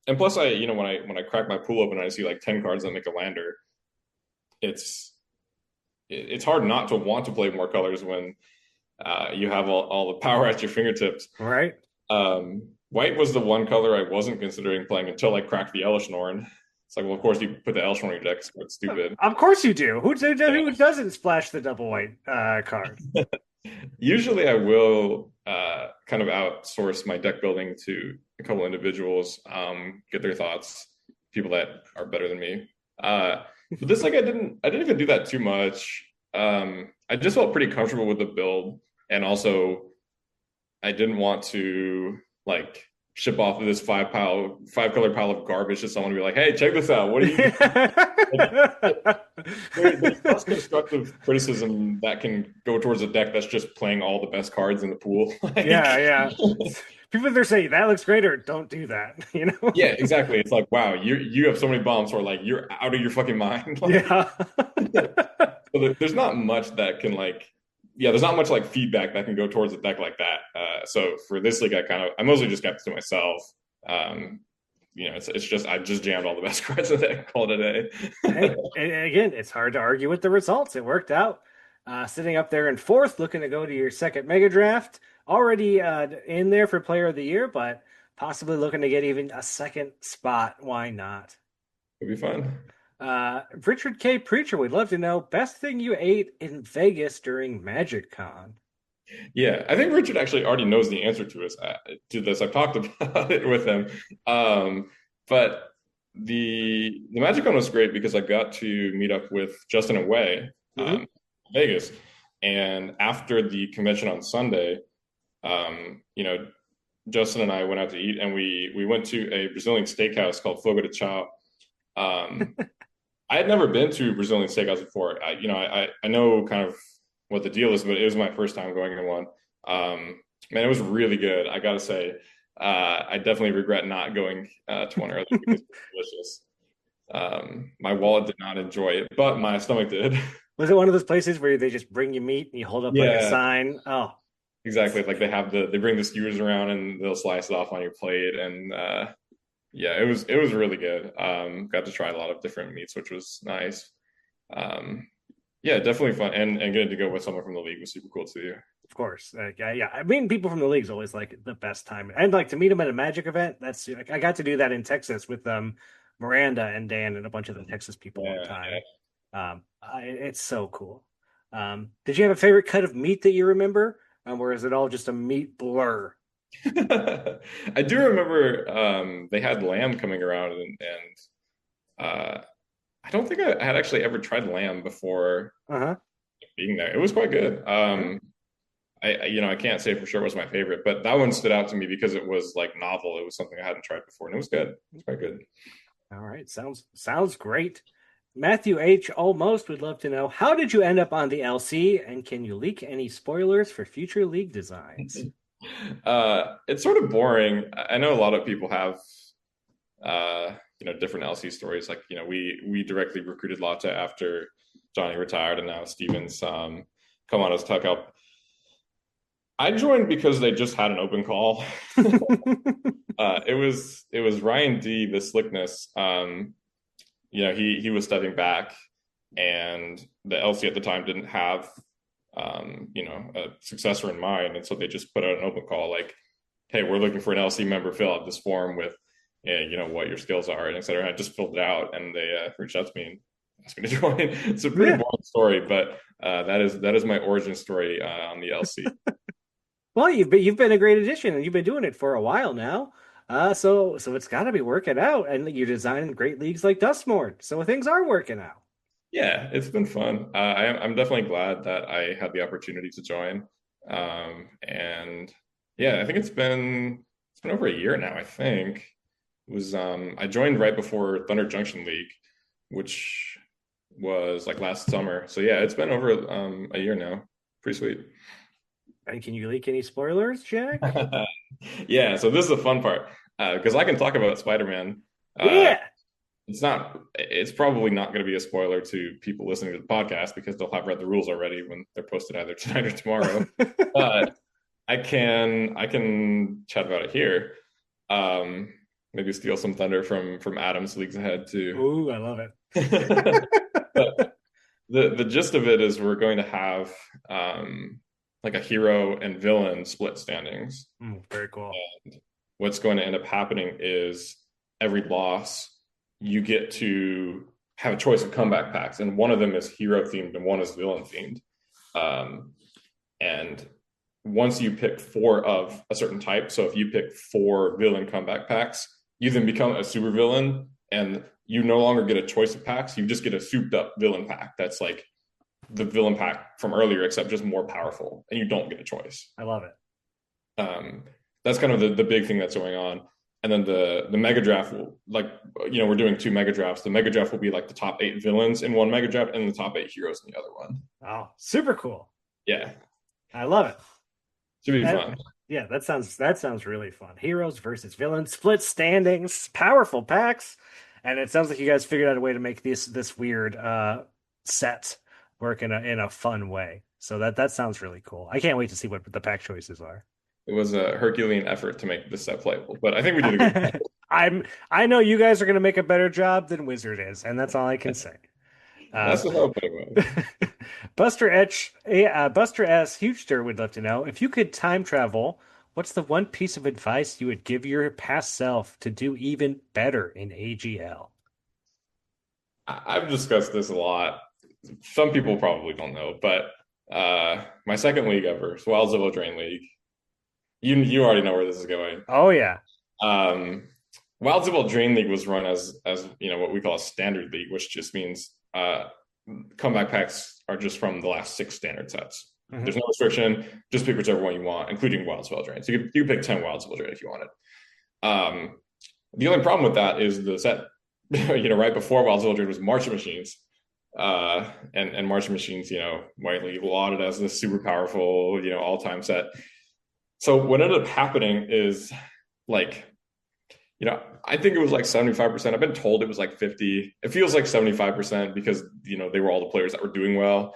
And plus, when I crack my pool open and I see like 10 cards that make a lander, it's hard not to want to play more colors when you have all the power at your fingertips. Right. White was the one color I wasn't considering playing until I cracked the Elishnorn. It's like, well, of course you put the Elishnorn in your deck. It's stupid. Of course you do. Who doesn't splash the double white card? Usually I will kind of outsource my deck building to a couple individuals, get their thoughts, people that are better than me. But this, like, I didn't even do that too much. I just felt pretty comfortable with the build, and also I didn't want to like ship off of this 5-color pile of garbage to someone and be like, hey, check this out. What are you there's less constructive criticism that can go towards a deck that's just playing all the best cards in the pool. Yeah. People either say that looks great or don't do that, Yeah, exactly. It's like, wow, you have so many bombs, or like you're out of your fucking mind. Yeah. So there's not much that can there's not much like feedback that can go towards a deck like that. So for this league, I mostly just kept it to myself. It's just I just jammed all the best cards in the deck, called it a day. Hey, again, it's hard to argue with the results. It worked out. Sitting up there in 4th, looking to go to your second mega draft. Already in there for Player of the Year, but possibly looking to get even a second spot. Why not? It'd be fun. Richard K. Preacher would love to know best thing you ate in Vegas during Magic Con. Yeah, I think Richard actually already knows the answer to this. I've talked about it with him. But the Magic Con was great because I got to meet up with Justin and Way in Vegas. And after the convention on Sunday, Justin and I went out to eat, and we went to a Brazilian steakhouse called Fogo de Chao. Um, I had never been to a Brazilian steakhouse before. I know kind of what the deal is, but it was my first time going to one. Man, it was really good. I gotta say, I definitely regret not going to one earlier because it was delicious. My wallet did not enjoy it, but my stomach did. Was it one of those places where they just bring you meat and you hold up like a Yeah, sign? Oh, exactly. Like they bring the skewers around and they'll slice it off on your plate, and yeah, it was really good. Got to try a lot of different meats, which was nice. Um, yeah, definitely fun, and getting to go with someone from the league was super cool too. of course. Yeah. Meeting people from the league is always like the best time, and like to meet them at a Magic event. That's I got to do that in Texas with Miranda and Dan and a bunch of the Texas people one time. It's so cool. Did you have a favorite cut of meat that you remember, or is it all just a meat blur? I do remember they had lamb coming around, and I don't think I had actually ever tried lamb before Uh-huh. being there. It was quite good. I can't say for sure it was my favorite, but that one stood out to me because it was like novel. It was something I hadn't tried before, and it was good. It was quite good. All right, sounds great. Matthew H. almost would love to know, how did you end up on the LC, and can you leak any spoilers for future league designs? It's sort of boring. I know a lot of people have different LC stories. Like, we directly recruited Lotta after Johnny retired, and now Steven's come on as tuck up. I joined because they just had an open call. It was Ryan D, the slickness. He was stepping back, and the LC at the time didn't have a successor in mind, and so they just put out an open call like, hey, we're looking for an LC member, fill out this form with what your skills are, and et cetera. And I just filled it out, and they reached out to me and asked me to join. It's a pretty boring story, but that is my origin story on the LC. Well, you've been a great addition, and you've been doing it for a while now. So it's got to be working out, and you're designing great leagues like Dustmorn, so things are working out. Yeah, it's been fun. I'm definitely glad that I had the opportunity to join. And yeah, I think it's been over a year now. I think it was I joined right before Thunder Junction League, which was like last summer. So yeah, it's been over a year now. Pretty sweet. And can you leak any spoilers, Jack? Yeah, so this is the fun part because I can talk about Spider-Man. Yeah. It's probably not going to be a spoiler to people listening to the podcast because they'll have read the rules already when they're posted either tonight or tomorrow. But I can chat about it here. Maybe steal some thunder from Adam's leagues ahead too. Ooh, I love it. But the gist of it is we're going to have like a hero and villain split standings. Very cool. And what's going to end up happening is every loss, you get to have a choice of comeback packs, and one of them is hero themed and one is villain themed. And once you pick 4 of a certain type, so if you pick 4 villain comeback packs, you then become a super villain, and you no longer get a choice of packs. You just get a souped up villain pack that's like the villain pack from earlier, except just more powerful, and you don't get a choice. I love it. That's kind of the big thing that's going on. And then the mega draft will, we're doing 2 mega drafts. The mega draft will be like the top 8 villains in one mega draft and the top 8 heroes in the other one. Oh, super cool. Yeah. I love it. Should be fun. Yeah, that sounds really fun. Heroes versus villains, split standings, powerful packs. And it sounds like you guys figured out a way to make this weird set work in a fun way. So that sounds really cool. I can't wait to see what the pack choices are. It was a Herculean effort to make this set playable, but I think we did a good job. I know you guys are going to make a better job than Wizard is, and that's all I can say. That's what hope anyway. Buster S. Hugester would love to know, if you could time travel, what's the one piece of advice you would give your past self to do even better in AGL? I've discussed this a lot. Some people probably don't know, but my second league ever, Wild Zillow Drain League. You already know where this is going. Oh yeah. Wild Zillow Drain League was run as what we call a standard league, which just means comeback packs are just from the last 6 standard sets. There's no restriction. Just pick whichever one you want, including Wild Spell Drain. So you can pick 10 Wild Spell Drain if you wanted. The only problem with that is the set, right before Wild Spell Drain was Marching Machines. And Marching Machines, widely lauded as this super powerful, all-time set. So what ended up happening is like, I think it was like 75%. I've been told it was like 50. It feels like 75% because, they were all the players that were doing well.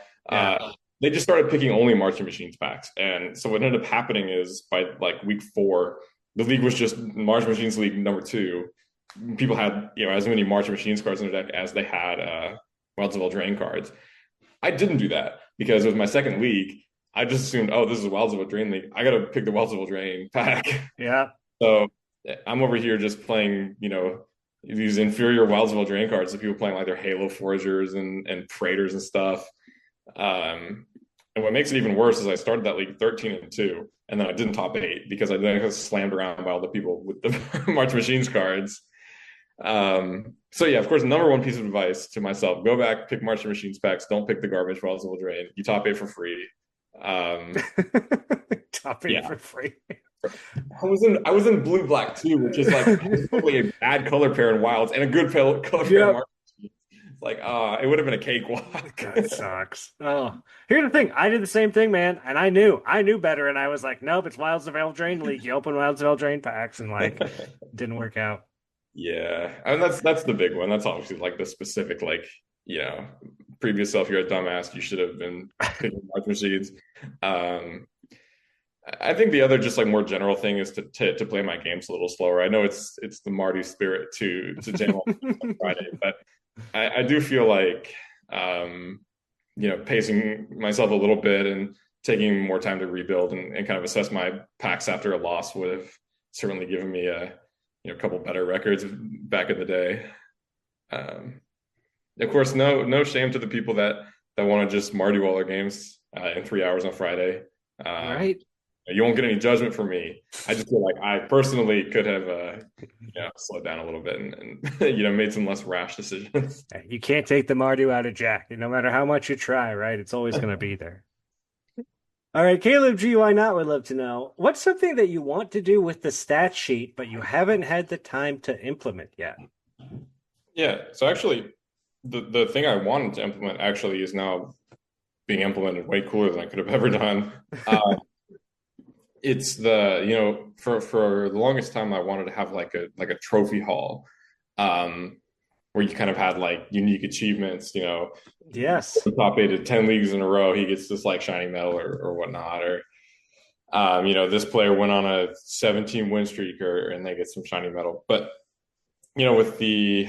They just started picking only Marching Machines packs. And so what ended up happening is by like week 4, the league was just Marching Machines League number 2. People had, as many Marching Machines cards in their deck as they had Wilds of Eldraine cards. I didn't do that because it was my second league. I just assumed, this is a Wilds of Eldraine league. I got to pick the Wilds of Eldraine pack. Yeah. So I'm over here just playing, these inferior Wilds of Eldraine cards. So people playing like their Halo Foragers and Praetors and stuff. And what makes it even worse is I started that league 13-2, and then I didn't top 8 because I then got slammed around by all the people with the March Machines cards. So yeah, of course, number one piece of advice to myself: go back, pick Marching Machines packs. Don't pick the garbage Wilds of Eldraine. You top 8 for free. Top 8 for free. I was in blue black too, which is like probably a bad color pair in Wilds and a good color pair in Marching Machines. It's like, it would have been a cakewalk. That sucks. Oh, here's the thing. I did the same thing, man, and I knew better, and I was like, nope, it's Wilds of Eldraine League. You open Wilds of Eldraine packs, and like, didn't work out. Yeah, and that's the big one. That's obviously like the specific, like, previous self, you're a dumbass. You should have been picking March Machines. I think the other just like more general thing is to play my games a little slower. I know it's the Marty spirit to jam on Friday, but I do feel like pacing myself a little bit and taking more time to rebuild and kind of assess my packs after a loss would have certainly given me a couple better records back in the day. Of course, no shame to the people that want to just Marty Waller games in 3 hours on Friday. Right. You won't get any judgment from me. I just feel like I personally could have slowed down a little bit and made some less rash decisions. You can't take the Mardu out of Jack, no matter how much you try, right? It's always going to be there. All right, Caleb G, why not, would love to know, what's something that you want to do with the stat sheet, but you haven't had the time to implement yet? Yeah, so actually, the thing I wanted to implement actually is now being implemented way cooler than I could have ever done. It's the, for the longest time, I wanted to have like a trophy hall, where you kind of had like unique achievements, yes, top 8 at 10 leagues in a row, he gets this like shiny medal or whatnot, or, this player went on a 17 win streak and they get some shiny medal. But, with the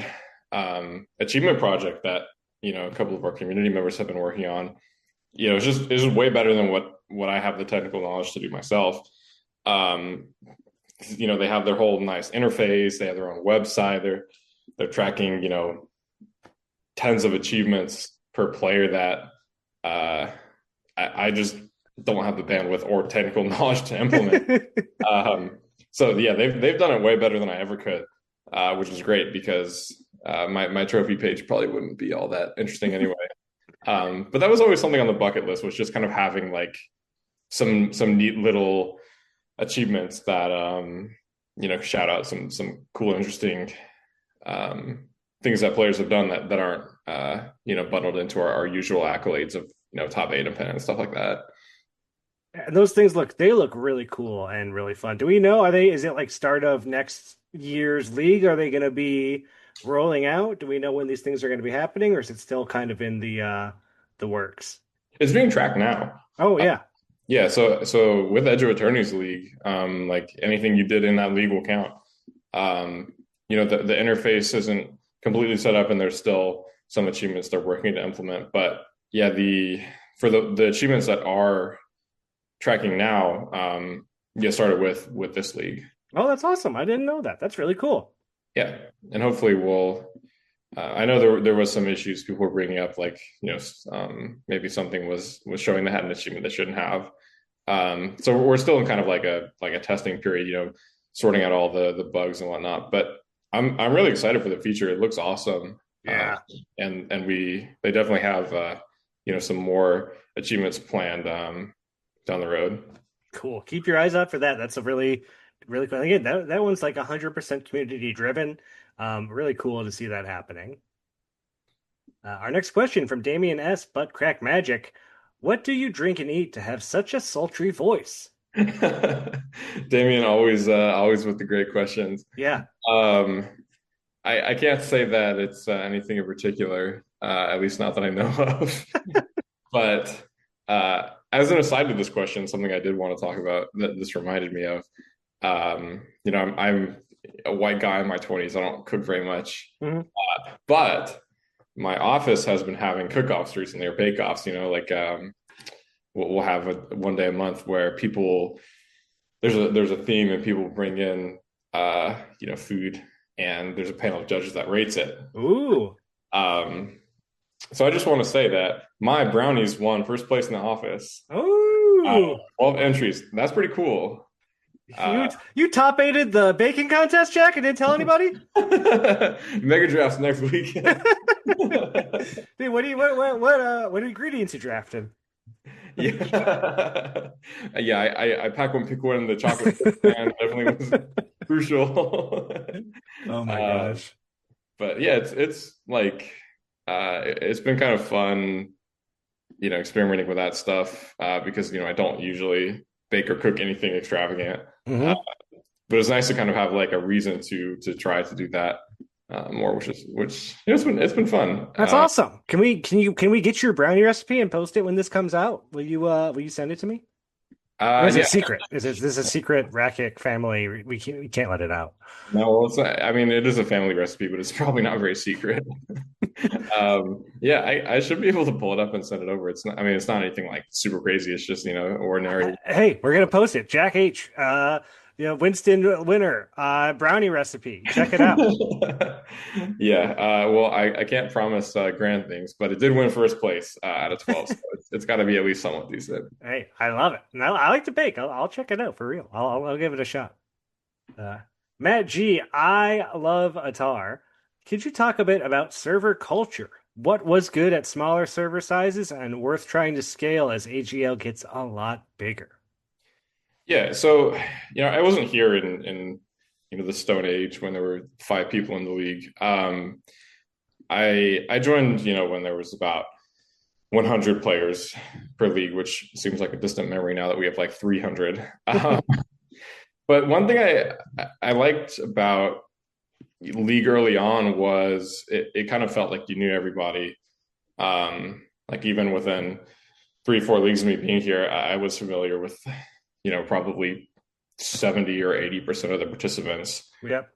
achievement project that, a couple of our community members have been working on, it's just way better than what I have the technical knowledge to do myself. They have their whole nice interface. They have their own website. They're tracking, tons of achievements per player that I just don't have the bandwidth or technical knowledge to implement. So yeah, they've done it way better than I ever could, which is great because my trophy page probably wouldn't be all that interesting anyway. But that was always something on the bucket list, was just kind of having like some neat little achievements that shout out some cool, interesting things that players have done that aren't bundled into our usual accolades of top 8 and pen and stuff like that. And those things look really cool and really fun. Do we know, is it like start of next year's league? Are they going to be rolling out? Do we know when these things are going to be happening, or is it still kind of in the works? It's being tracked now. Oh yeah. Yeah, so with Edge of Eternities League, like anything you did in that league will count. The interface isn't completely set up, and there's still some achievements they're working to implement. But yeah, for the achievements that are tracking now, started with this league. Oh, that's awesome! I didn't know that. That's really cool. Yeah, and hopefully we'll. I know there was some issues people were bringing up, like maybe something was showing they had an achievement they shouldn't have. So we're still in kind of like a testing period, sorting out all the bugs and whatnot. But I'm really excited for the feature. It looks awesome. Yeah, and they definitely have some more achievements planned. down the road. Cool. Keep your eyes out for that. That's a really, really cool. Again, that one's like 100% community driven. Really cool to see that happening. Our next question from Damien S. Butt Crack Magic. What do you drink and eat to have such a sultry voice? Damien always with the great questions. Yeah. I can't say that it's anything in particular, at least not that I know of. But as an aside to this question, something I did want to talk about that this reminded me of. I'm a white guy in my 20s. I don't cook very much, but my office has been having cook-offs recently, or bake-offs. We'll have one day a month where people there's a theme and people bring in food, and there's a panel of judges that rates it. Ooh. So I just want to say that my brownies won first place in the office. Ooh. 12 entries. That's pretty cool. You top aided the baking contest, Jack, and didn't tell anybody? Mega drafts next weekend. Dude, what ingredients you drafting? Yeah, I pack one, pick one. The chocolate and definitely was crucial. Oh my gosh! But yeah, it's like it's been kind of fun, experimenting with that stuff because I don't usually bake or cook anything extravagant. But it's nice to kind of have like a reason to try to do that more, which it's been fun. That's awesome. Can we get your brownie recipe and post it when this comes out? Will you send it to me? Or is it secret? Is this a secret Rakic family? We can't let it out. No, well, it is a family recipe, but it's probably not very secret. I should be able to pull it up and send it over. It's not anything like super crazy. It's just ordinary. Hey, we're gonna post it. Jack H. Winston winner brownie recipe. Check it out. Well, I can't promise grand things, but it did win first place out of 12, so it's got to be at least somewhat decent. Hey, I love it. No, I like to bake. I'll check it out for real. I'll give it a shot. Matt G, I love Atar. Could you talk a bit about server culture? What was good at smaller server sizes and worth trying to scale as AGL gets a lot bigger? Yeah, so I wasn't here in the Stone Age when there were 5 people in the league. I joined when there was about 100 players per league, which seems like a distant memory now that we have like 300. But one thing I liked about league early on was it kind of felt like you knew everybody. Like even within 3-4 leagues of me being here, I was familiar with probably 70 or 80% of the participants. Yep.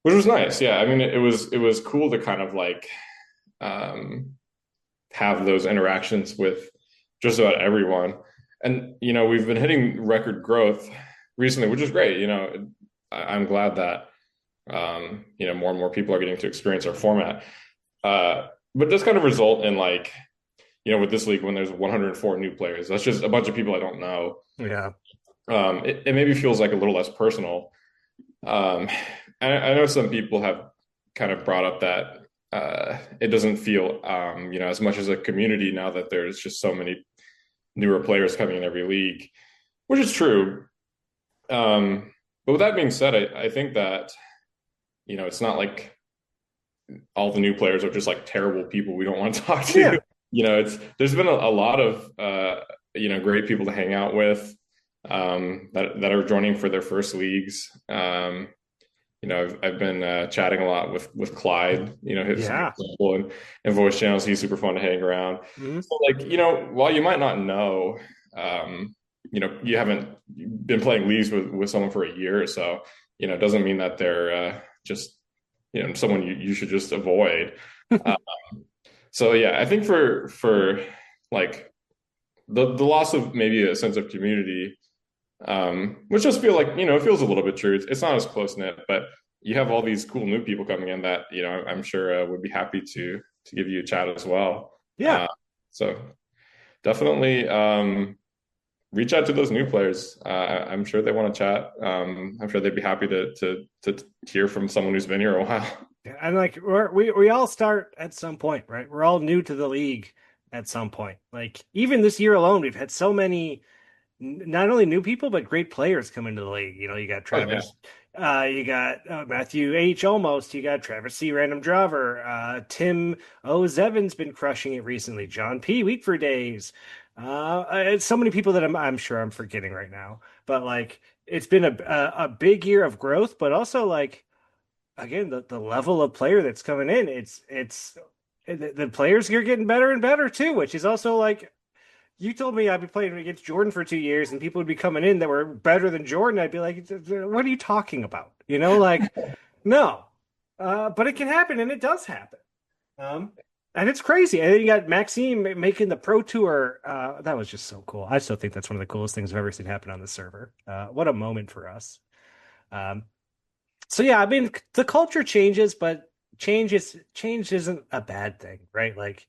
Which was nice. Yeah. It was cool to kind of like have those interactions with just about everyone. And, we've been hitting record growth recently, which is great. I'm glad that, more and more people are getting to experience our format. But it does kind of result in like, with this league, when there's 104 new players, that's just a bunch of people I don't know. Yeah. It maybe feels like a little less personal. I know some people have kind of brought up that it doesn't feel, as much as a community now that there's just so many newer players coming in every league, which is true. But with that being said, I think that, it's not like all the new players are just like terrible people we don't want to talk to. Yeah. There's been a lot of great people to hang out with that are joining for their first leagues. I've been chatting a lot with Clyde. His and voice channels. He's super fun to hang around. So while you might not know, you haven't been playing leagues with someone for a year or so. It doesn't mean that they're just someone you should just avoid. So yeah, I think for like the loss of maybe a sense of community, which just feel like it feels a little bit true. It's not as close knit, but you have all these cool new people coming in that I'm sure would be happy to give you a chat as well. Yeah. So definitely reach out to those new players. I'm sure they want to chat. I'm sure they'd be happy to hear from someone who's been here a while. And like we all start at some point, right? We're all new to the league, at some point. Like even this year alone, we've had so many not only new people but great players come into the league. You know, you got Oh yeah. Travis, you got Matthew H. Almost, you got Travis C. Random Driver, Tim O. Zevin's been crushing it recently. John P. Wheat for Days. It's so many people that I'm sure I'm forgetting right now, but like it's been a big year of growth, but also like again the level of player that's coming in, it's the players are getting better and better too, which is also like you told me I'd be playing against Jordan for 2 years and people would be coming in that were better than Jordan. I'd be like, what are you talking about? You know, like, no. But it can happen and it does happen. Um, and it's crazy. And then you got Maxime making the Pro Tour. That was just so cool. I still think that's one of the coolest things I've ever seen happen on the server. What a moment for us. Um, so yeah, I mean, the culture changes, but change isn't a bad thing, right? Like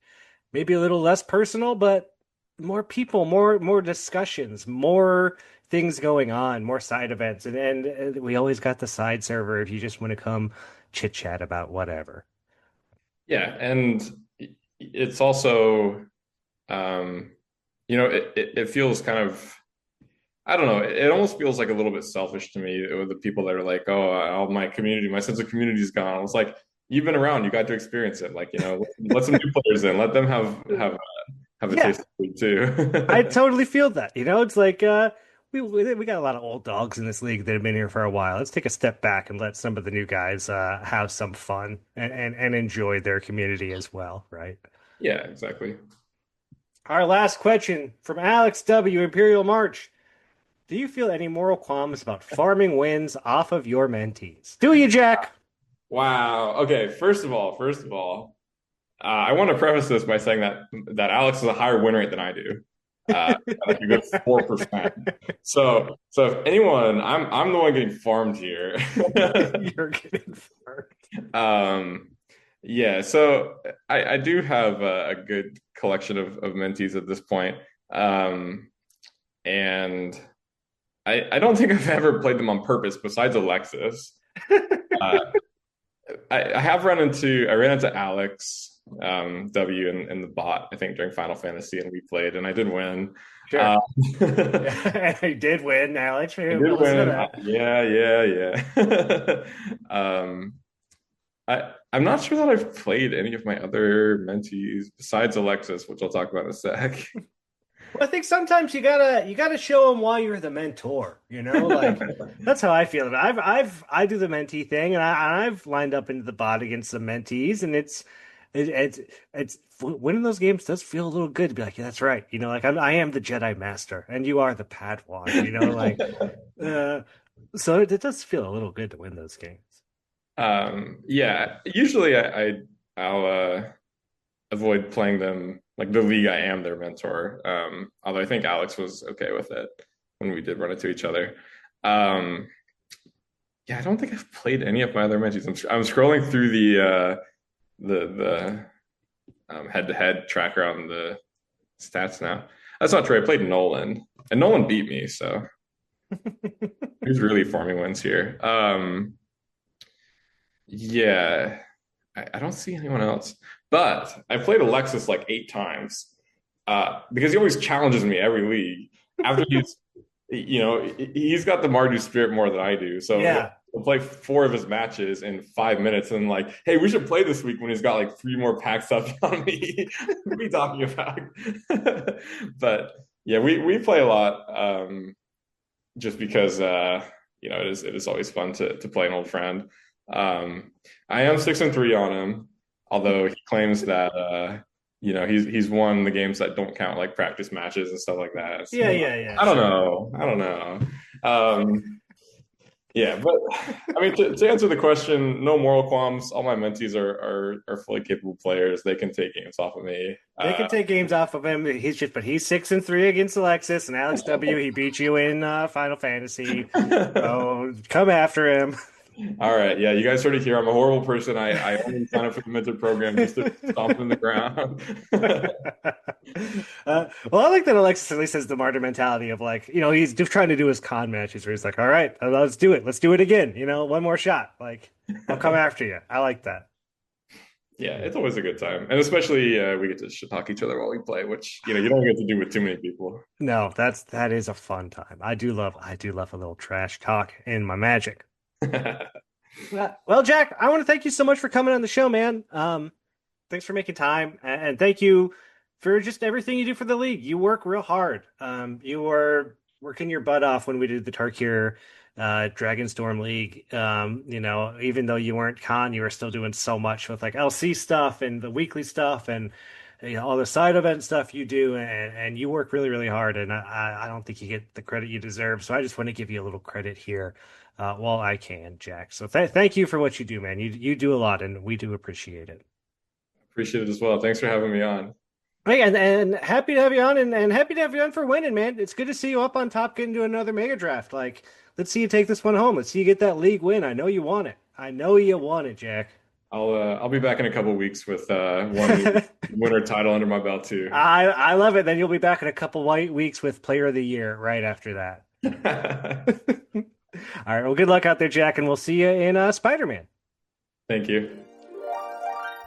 maybe a little less personal, but more people, more discussions, more things going on, more side events, and we always got the side server if you just want to come chit chat about whatever. Yeah, and it's also, um, it feels kind of, I don't know, it almost feels like a little bit selfish to me with the people that are like, oh, all my community, my sense of community is gone. It's like you've been around, you got to experience it. Like, let some new players in, let them have a Yeah, taste of food too. I totally feel that. You know, it's like we got a lot of old dogs in this league that have been here for a while. Let's take a step back and let some of the new guys have some fun and enjoy their community as well, right? Yeah, exactly. Our last question from Alex W. Imperial March. Do you feel any moral qualms about farming wins off of your mentees? Do you, Jack? Wow. Okay. First of all, I want to preface this by saying that Alex has a higher win rate than I do. Like a good 4%. So if anyone, I'm the one getting farmed here. You're getting farmed. Yeah. So I do have a good collection of mentees at this point, and I don't think I've ever played them on purpose besides Alexis. Uh, I ran into Alex W in the bot, I think during Final Fantasy, and we played and I did win. Sure. I did win, Alex. I did win. Yeah. I'm not sure that I've played any of my other mentees besides Alexis, which I'll talk about in a sec. Well, I think sometimes you gotta show them why you're the mentor. You know, like that's how I feel about it. I do the mentee thing, and I've lined up into the bot against some mentees, and it's winning those games does feel a little good to be like, yeah, that's right. You know, like I am the Jedi Master, and you are the Padawan. You know, like so it does feel a little good to win those games. Yeah. Usually I'll avoid playing them like the league. I am their mentor. Although I think Alex was okay with it when we did run into each other. Yeah, I don't think I've played any of my other mentees. I'm scrolling through the head-to-head tracker on the stats now. That's not true. I played Nolan, and Nolan beat me, so who's really forming wins here? Yeah, I don't see anyone else. But I played Alexis like 8 times because he always challenges me every league. After he's got the Mardu spirit more than I do. So yeah, he'll play 4 of his matches in 5 minutes and like, hey, we should play this week when he's got like 3 more packs up on me. What are you talking about? But yeah, we play a lot just because it is always fun to play an old friend. I am 6-3 on him. Although he claims that he's won the games that don't count like practice matches and stuff like that. So, yeah. I don't know. Yeah, but I mean, to answer the question, no moral qualms. All my mentees are fully capable players. They can take games off of me. They can take games off of him. He's 6-3 against Alexis and Alex W. He beat you in Final Fantasy. So come after him. All right, yeah, you guys heard it here. I'm a horrible person. I only sign up for the mentor program just to stomp in the ground. Well, I like that Alexis at least has the martyr mentality of like, he's just trying to do his con matches where he's like, all right, let's do it. Let's do it again. One more shot. Like, I'll come after you. I like that. Yeah, it's always a good time, and especially we get to shit talk each other while we play, which you don't get to do with too many people. No, that is a fun time. I do love a little trash talk in my Magic. Well, Jack, I want to thank you so much for coming on the show, man. Thanks for making time, and thank you for just everything you do for the league. You work real hard. You were working your butt off when we did the Tarkir Dragonstorm League. Even though you weren't con, you were still doing so much with like LC stuff and the weekly stuff and all the side event stuff you do, and you work really, really hard. And I don't think you get the credit you deserve. So I just want to give you a little credit here while I can, Jack. So thank you for what you do, man. You do a lot, and we do appreciate it. Appreciate it as well. Thanks for having me on. Hey, and happy to have you on, and happy to have you on for winning, man. It's good to see you up on top, getting to another mega draft. Like, let's see you take this one home. Let's see you get that league win. I know you want it. I know you want it, Jack. I'll be back in a couple of weeks with one winner title under my belt too. I love it. Then you'll be back in a couple weeks with Player of the Year right after that. All right. Well, good luck out there, Jack, and we'll see you in Spider-Man. Thank you.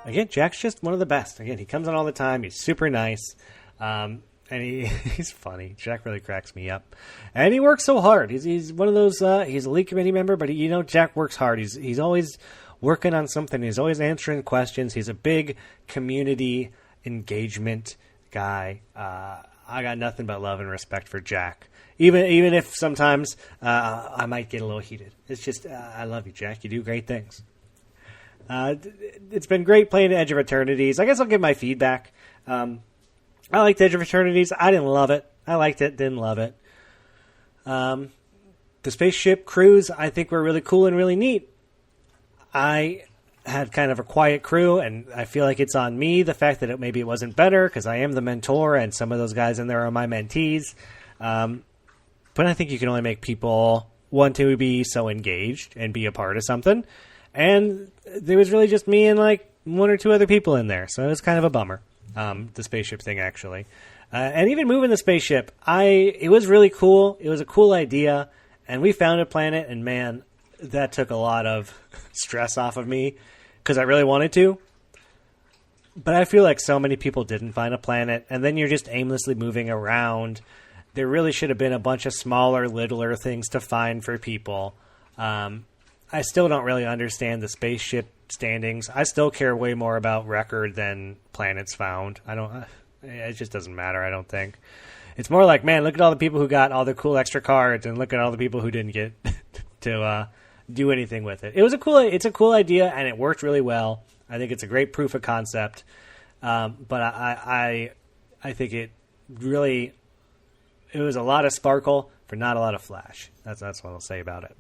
Again, Jack's just one of the best. Again, he comes on all the time. He's super nice. And he's funny. Jack really cracks me up. And he works so hard. He's one of those, he's a league committee member, but Jack works hard. He's always working on something. He's always answering questions. He's a big community engagement guy. I got nothing but love and respect for Jack. Even if sometimes I might get a little heated. It's just, I love you, Jack. You do great things. It's been great playing Edge of Eternities. I guess I'll give my feedback. I liked Edge of Eternities. I didn't love it. I liked it, didn't love it. The spaceship crews, I think, were really cool and really neat. I had kind of a quiet crew, and I feel like it's on me, the fact that maybe it wasn't better, because I am the mentor, and some of those guys in there are my mentees. But I think you can only make people want to be so engaged and be a part of something. And there was really just me and like one or two other people in there. So it was kind of a bummer, the spaceship thing, actually. And even moving the spaceship, it was really cool. It was a cool idea. And we found a planet, and man, that took a lot of stress off of me because I really wanted to. But I feel like so many people didn't find a planet, and then you're just aimlessly moving around. There really should have been a bunch of smaller, littler things to find for people. I still don't really understand the spaceship standings. I still care way more about record than planets found. It just doesn't matter, I don't think. It's more like, man, look at all the people who got all the cool extra cards, and look at all the people who didn't get to do anything with it. It's a cool idea, and it worked really well. I think it's a great proof of concept. But I think it was a lot of sparkle for not a lot of flash. That's what I'll say about it.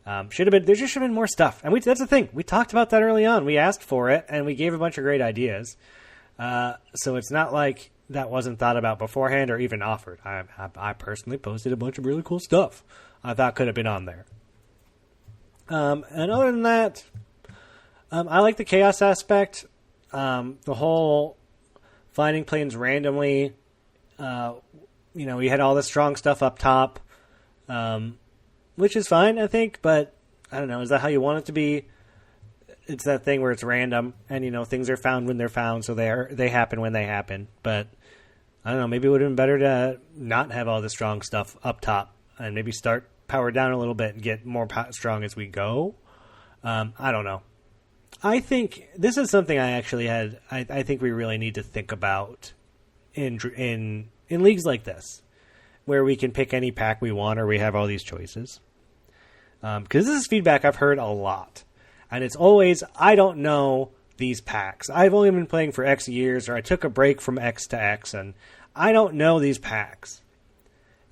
There just should have been more stuff. And that's the thing. We talked about that early on. We asked for it, and we gave a bunch of great ideas. So it's not like that wasn't thought about beforehand or even offered. I personally posted a bunch of really cool stuff I thought could have been on there. And other than that, I like the chaos aspect. The whole finding planes randomly. We had all the strong stuff up top. Which is fine, I think, but I don't know. Is that how you want it to be? It's that thing where it's random, and things are found when they're found, so they happen when they happen. But I don't know. Maybe it would have been better to not have all the strong stuff up top, and maybe start power down a little bit and get more strong as we go. I don't know. I think this is something I actually had. I think we really need to think about in leagues like this, where we can pick any pack we want, or we have all these choices. Because this is feedback I've heard a lot. And it's always, I don't know these packs. I've only been playing for X years, or I took a break from X to X, and I don't know these packs.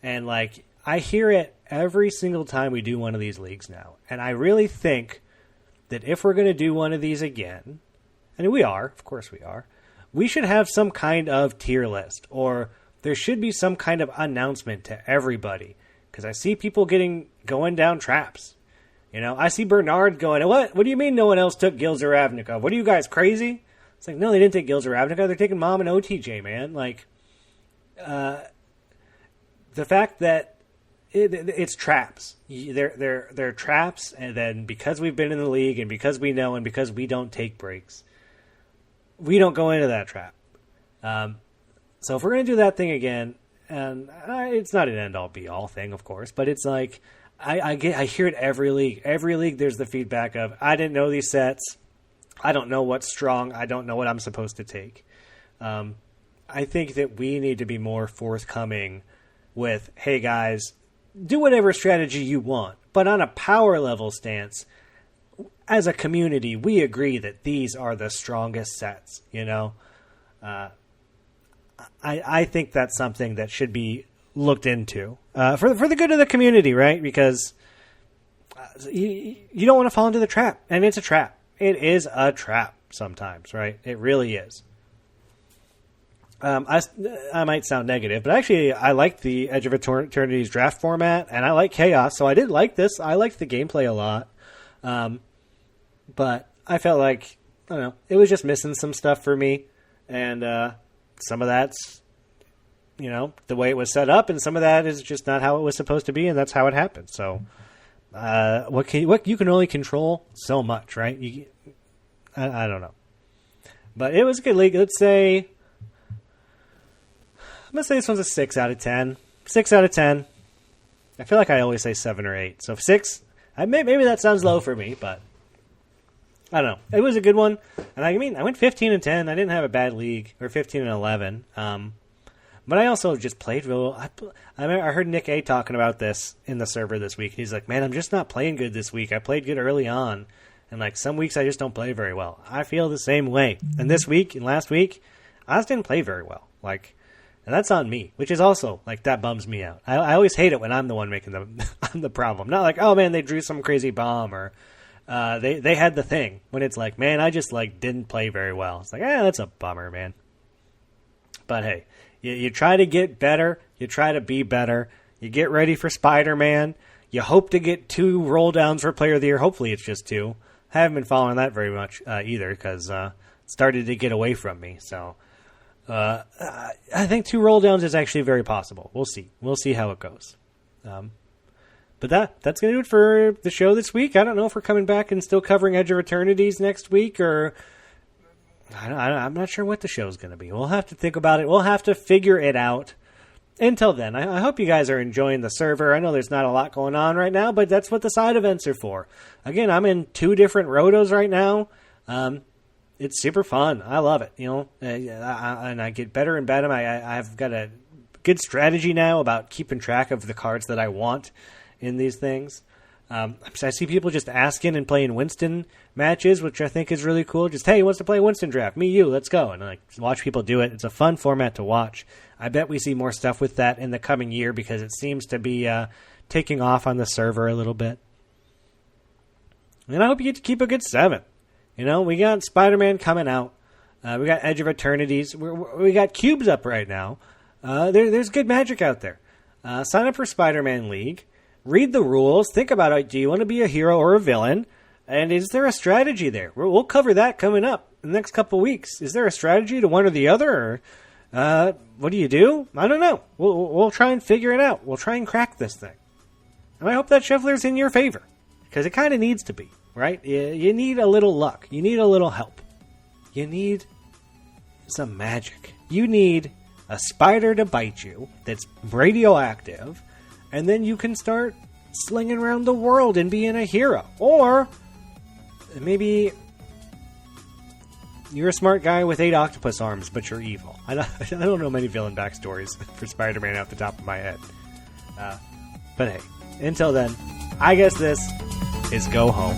And, I hear it every single time we do one of these leagues now. And I really think that if we're going to do one of these again, and we are, of course we are, we should have some kind of tier list, or there should be some kind of announcement to everybody. Because I see people going down traps. I see Bernard going, what? What do you mean no one else took Gilzer Ravnikov? What are you guys, crazy? It's like, no, they didn't take Gilzer Ravnikov. They're taking Mom and OTJ, man. The fact that it's traps. They're traps, and then because we've been in the league, and because we know, and because we don't take breaks, we don't go into that trap. So if we're going to do that thing again, and it's not an end-all be-all thing, of course, but it's like I hear it every league. Every league, there's the feedback of, I didn't know these sets. I don't know what's strong. I don't know what I'm supposed to take. I think that we need to be more forthcoming with, hey guys, do whatever strategy you want, but on a power level stance, as a community, we agree that these are the strongest sets, I think that's something that should be looked into for the good of the community, right? Because you don't want to fall into the trap, and it's a trap. It is a trap sometimes, right? It really is. I might sound negative, but actually I like the Edge of Eternities draft format, and I like Chaos, so I did like this. I liked the gameplay a lot. But I felt like, I don't know, it was just missing some stuff for me, and some of that's, the way it was set up, and some of that is just not how it was supposed to be, and that's how it happened. So, what you can only control so much, right? I don't know, but it was a good league. Let's say, I'm gonna say this one's a 6 out of 10. 6 out of 10. I feel like I always say 7 or 8. So 6. Maybe that sounds low for me, but I don't know. It was a good one, and I went 15 and 10. I didn't have a bad league, or 15 and 11. But I also just played real. I heard Nick A talking about this in the server this week. He's like, "Man, I'm just not playing good this week. I played good early on, and like some weeks I just don't play very well." I feel the same way. And this week and last week, I just didn't play very well. And that's on me, which is also that bums me out. I always hate it when I'm the one making I'm the problem. Not like, oh man, they drew some crazy bomb, or they had the thing. When it's like, man, I just didn't play very well. It's like, that's a bummer, man. But hey, you try to get better. You try to be better. You get ready for Spider-Man. You hope to get 2 roll downs for Player of the Year. Hopefully it's just 2. I haven't been following that very much either, because it started to get away from me. So I think 2 roll downs is actually very possible. We'll see. We'll see how it goes. But that's going to do it for the show this week. I don't know if we're coming back and still covering Edge of Eternities next week, or I'm not sure what the show's going to be. We'll have to think about it. We'll have to figure it out. Until then, I hope you guys are enjoying the server. I know there's not a lot going on right now, but that's what the side events are for. Again, I'm in 2 different rotos right now. It's super fun. I love it, and I get better and better. I've got a good strategy now about keeping track of the cards that I want in these things. I see people just asking and playing Winston matches, which I think is really cool. Just, hey, who wants to play Winston draft? Me, you, let's go. And watch people do it. It's a fun format to watch. I bet we see more stuff with that in the coming year, because it seems to be taking off on the server a little bit. And I hope you get to keep a good 7. We got Spider-Man coming out. We got Edge of Eternities. We got cubes up right now. There's good magic out there. Sign up for Spider-Man League. Read the rules. Think about it. Do you want to be a hero or a villain? And is there a strategy there? We'll cover that coming up in the next couple weeks. Is there a strategy to one or the other? Or what do you do? I don't know. We'll try and figure it out. We'll try and crack this thing. And I hope that Shuffler's in your favor, because it kind of needs to be. Right? You need a little luck. You need a little help. You need some magic. You need a spider to bite you that's radioactive, and then you can start slinging around the world and being a hero. Or maybe you're a smart guy with 8 octopus arms, but you're evil. I don't know many villain backstories for Spider-Man off the top of my head. But hey, until then, I guess this is go home.